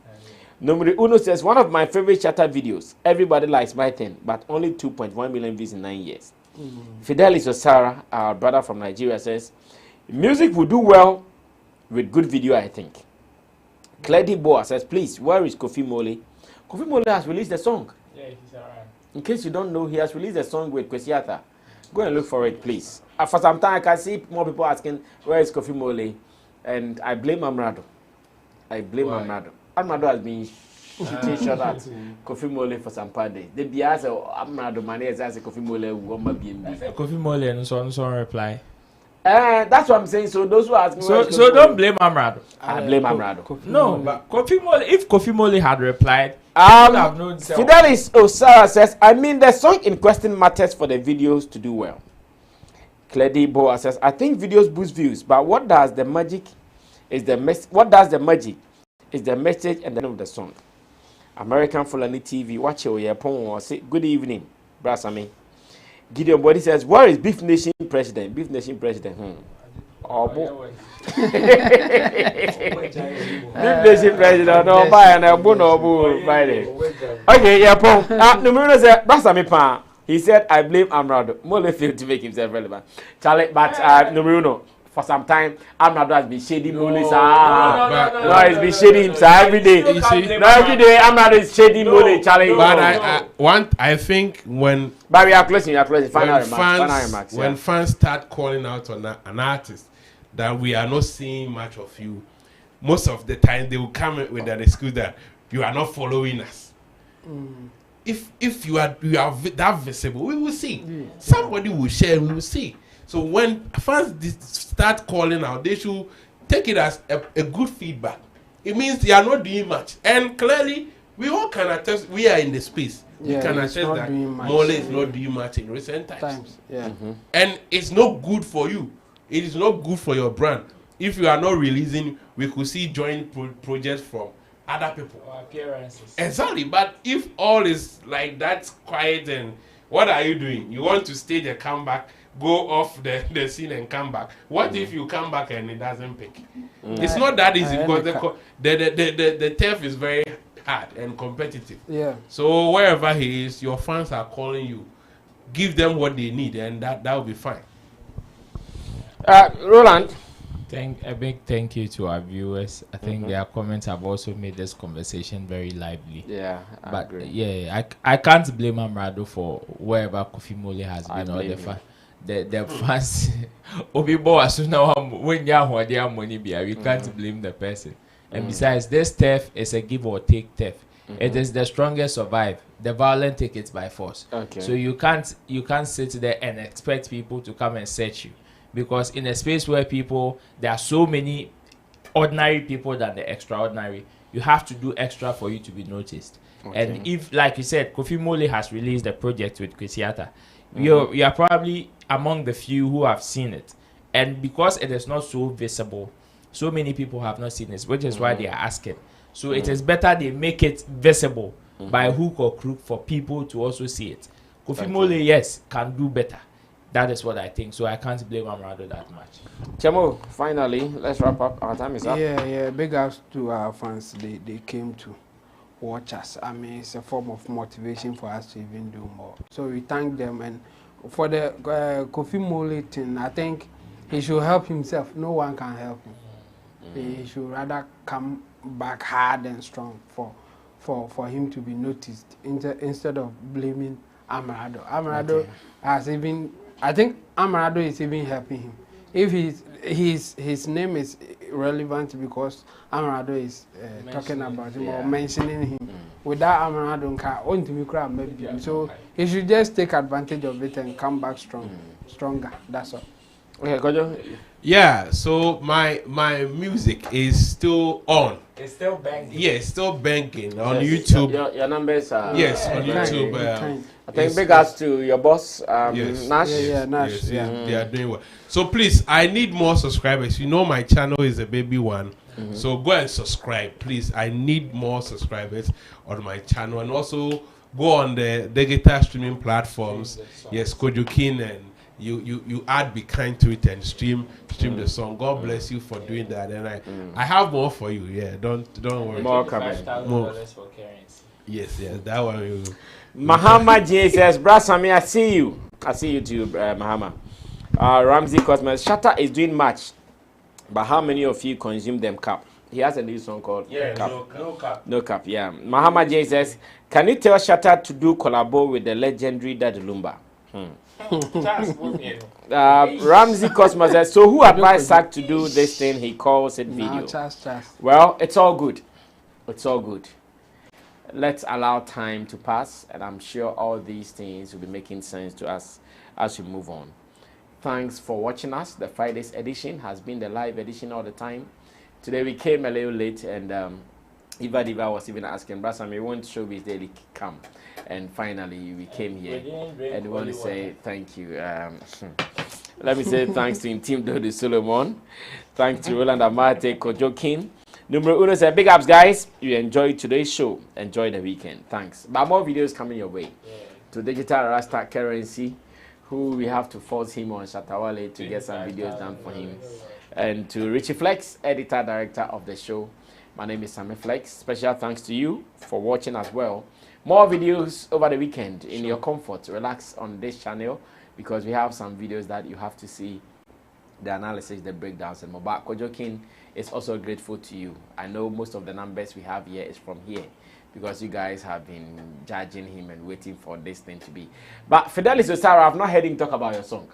Number Uno says, one of my favorite Shatta videos, everybody likes my thing, but only 2.1 million views in 9 years. Fidelis Osara, our brother from Nigeria, says, music will do well with good video, I think. Cledy Boa says, please, where is Kofi Mole? Kofi Mole has released a song. Yeah, he's around. In case you don't know, he has released a song with Kwesiata. Go and look for it, please. For some time, I can see more people asking, where is Kofi Mole? And I blame Amrado. Amrado has been shooting shot at Kofi Mole for some days. The BS Amrado money is as a Kofi Mole will be Kofi Mole and so reply. That's what I'm saying. So those who ask me, so don't blame Amrado. I blame Amrado. No, but Kofi Mole. If Kofi Mole had replied, have known. Fidelis Osara says, I mean, the song in question matters for the videos to do well. Cledy Boa says, I think videos boost views, but what does the magic? Is the message and the name of the song. American Fulani TV, watch your phone. Say good evening, Brasami. Gideon Body says, where is Beef Nation President? Beef Nation President. Beef Nation President. No, buy and a bono Friday. Okay, yeah, Pong. Numero said, Brasami Pa. He said, I blame Amrado. Mole failed to make himself relevant. Charlie, but Numero. For some time, Amrado has been shading Mole. No, he's been shading him every day. You see? No, every day Amrado is shading Mole, Charlie. But I think when. But we are closing. Final remarks. When fans start calling out on an artist that we are not seeing much of you, most of the time they will come with that excuse that you are not following us. if you are that visible, we will see. Somebody will share, we will see. So when fans start calling out, they should take it as a good feedback. It means they are not doing much, and clearly we all can attest. We are in the space. We can attest that Mole is not doing much in recent times. And it's not good for you. It is not good for your brand. If you are not releasing, we could see joint projects from other people. Or appearances. Exactly. But if all is like that quiet, and what are you doing? You want to stage a comeback, go off the scene and come back. What if you come back and it doesn't pick? It's not that easy because the turf is very hard and competitive. Yeah. So wherever he is, your fans are calling you. Give them what they need, and that will be fine. Roland. A big thank you to our viewers. I think their comments have also made this conversation very lively. Yeah, I agree. Yeah, I can't blame Amrado for wherever Kofi Mole has been, or the fans. Obibo as soon as when you have their money, we can't blame the person. And besides, this theft is a give or take theft. It is the strongest survive. The violent take it by force. Okay. So you can't sit there and expect people to come and search you. Because in a space where there are so many ordinary people than the extraordinary, you have to do extra for you to be noticed. Okay. And if, like you said, Kofi Mole has released a project with Kwesiata, you are probably among the few who have seen it. And because it is not so visible, so many people have not seen it, which is why they are asking. So it is better they make it visible by hook or crook for people to also see it. Kofi Mole, yes, can do better. That is what I think. So I can't blame Amrado that much. Chemo, finally, let's wrap up. Our time is up. Yeah. Big ups to our fans. They came to watch us. I mean, it's a form of motivation for us to even do more. So we thank them. And for the Kofi Mole thing, I think he should help himself. No one can help him. He should rather come back hard and strong for him to be noticed instead of blaming Amrado. Amrado has even... I think Amrado is even helping him. If his name is relevant because Amrado is talking about him or mentioning him. Without Amrado, maybe. So he should just take advantage of it and come back stronger. That's all. Okay, Kojo. Yeah, so my music is still on. It's still banging. Yeah, it's still banging on YouTube. Your numbers are... Yes, on YouTube. I think big ups to your boss, Nash. Nash. They are doing well. So please, I need more subscribers. You know my channel is a baby one. So go and subscribe, please. I need more subscribers on my channel. And also go on the digital streaming platforms. Yes, Kojo King, and you add Be Kind to it and stream the song. God bless you for doing that. And I have more for you. Yeah, don't worry. More coming. $5,000 for currency. Yes, that one. Mahama Jesus, Bra Sammy, I see you. I see you too, Mahama. Ramsey Cosmos, Shatta is doing much, but how many of you consume them cap? He has a new song called Cap. No cap, yeah. Mahama Jesus, can you tell Shatta to do collabo with the legendary Daddy Lumba? Ramsey Cosmos says, so who advised Sack to do this thing he calls it video? Well, it's all good. It's all good. Let's allow time to pass, and I'm sure all these things will be making sense to us as we move on. Thanks for watching us. The Friday's edition has been the live edition all the time. Today we came a little late, and Eva Diva was even asking, Brasami, won't Showbiz Daily come? And finally we came here, and we want to say thank you. Let me say thanks to Team Dodi Solomon. Thanks to Roland Amate, Kojo King. Numero uno said, big ups, guys. You enjoyed today's show. Enjoy the weekend. Thanks. But more videos coming your way. To Digital Rasta Currency, who we have to force him on Shatta Wale to get some videos done for him. And to Richie Flex, editor, director of the show. My name is Sammy Flex. Special thanks to you for watching as well. More videos over the weekend in your comfort. Relax on this channel because we have some videos that you have to see. The analysis, the breakdowns, and more. But Kojo King is also grateful to you. I know most of the numbers we have here is from here because you guys have been judging him and waiting for this thing to be. But Fidelis Osara, I've not heard him talk about your song.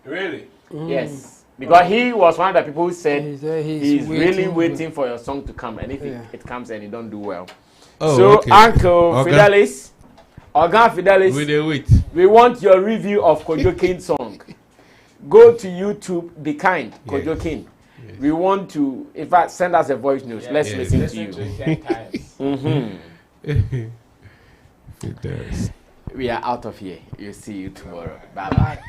Really? Yes. Because he was one of the people who said he's really waiting for your song to come. And if it comes and you don't do well. Oh, so, okay. Uncle Fidelis, Oga Fidelis, we want your review of Kojo King song. Go to YouTube, Be Kind, Kojo King. Yes. We want to, in fact, send us a voice note. Let's listen to you. It does. We are out of here. We'll see you tomorrow. Bye-bye.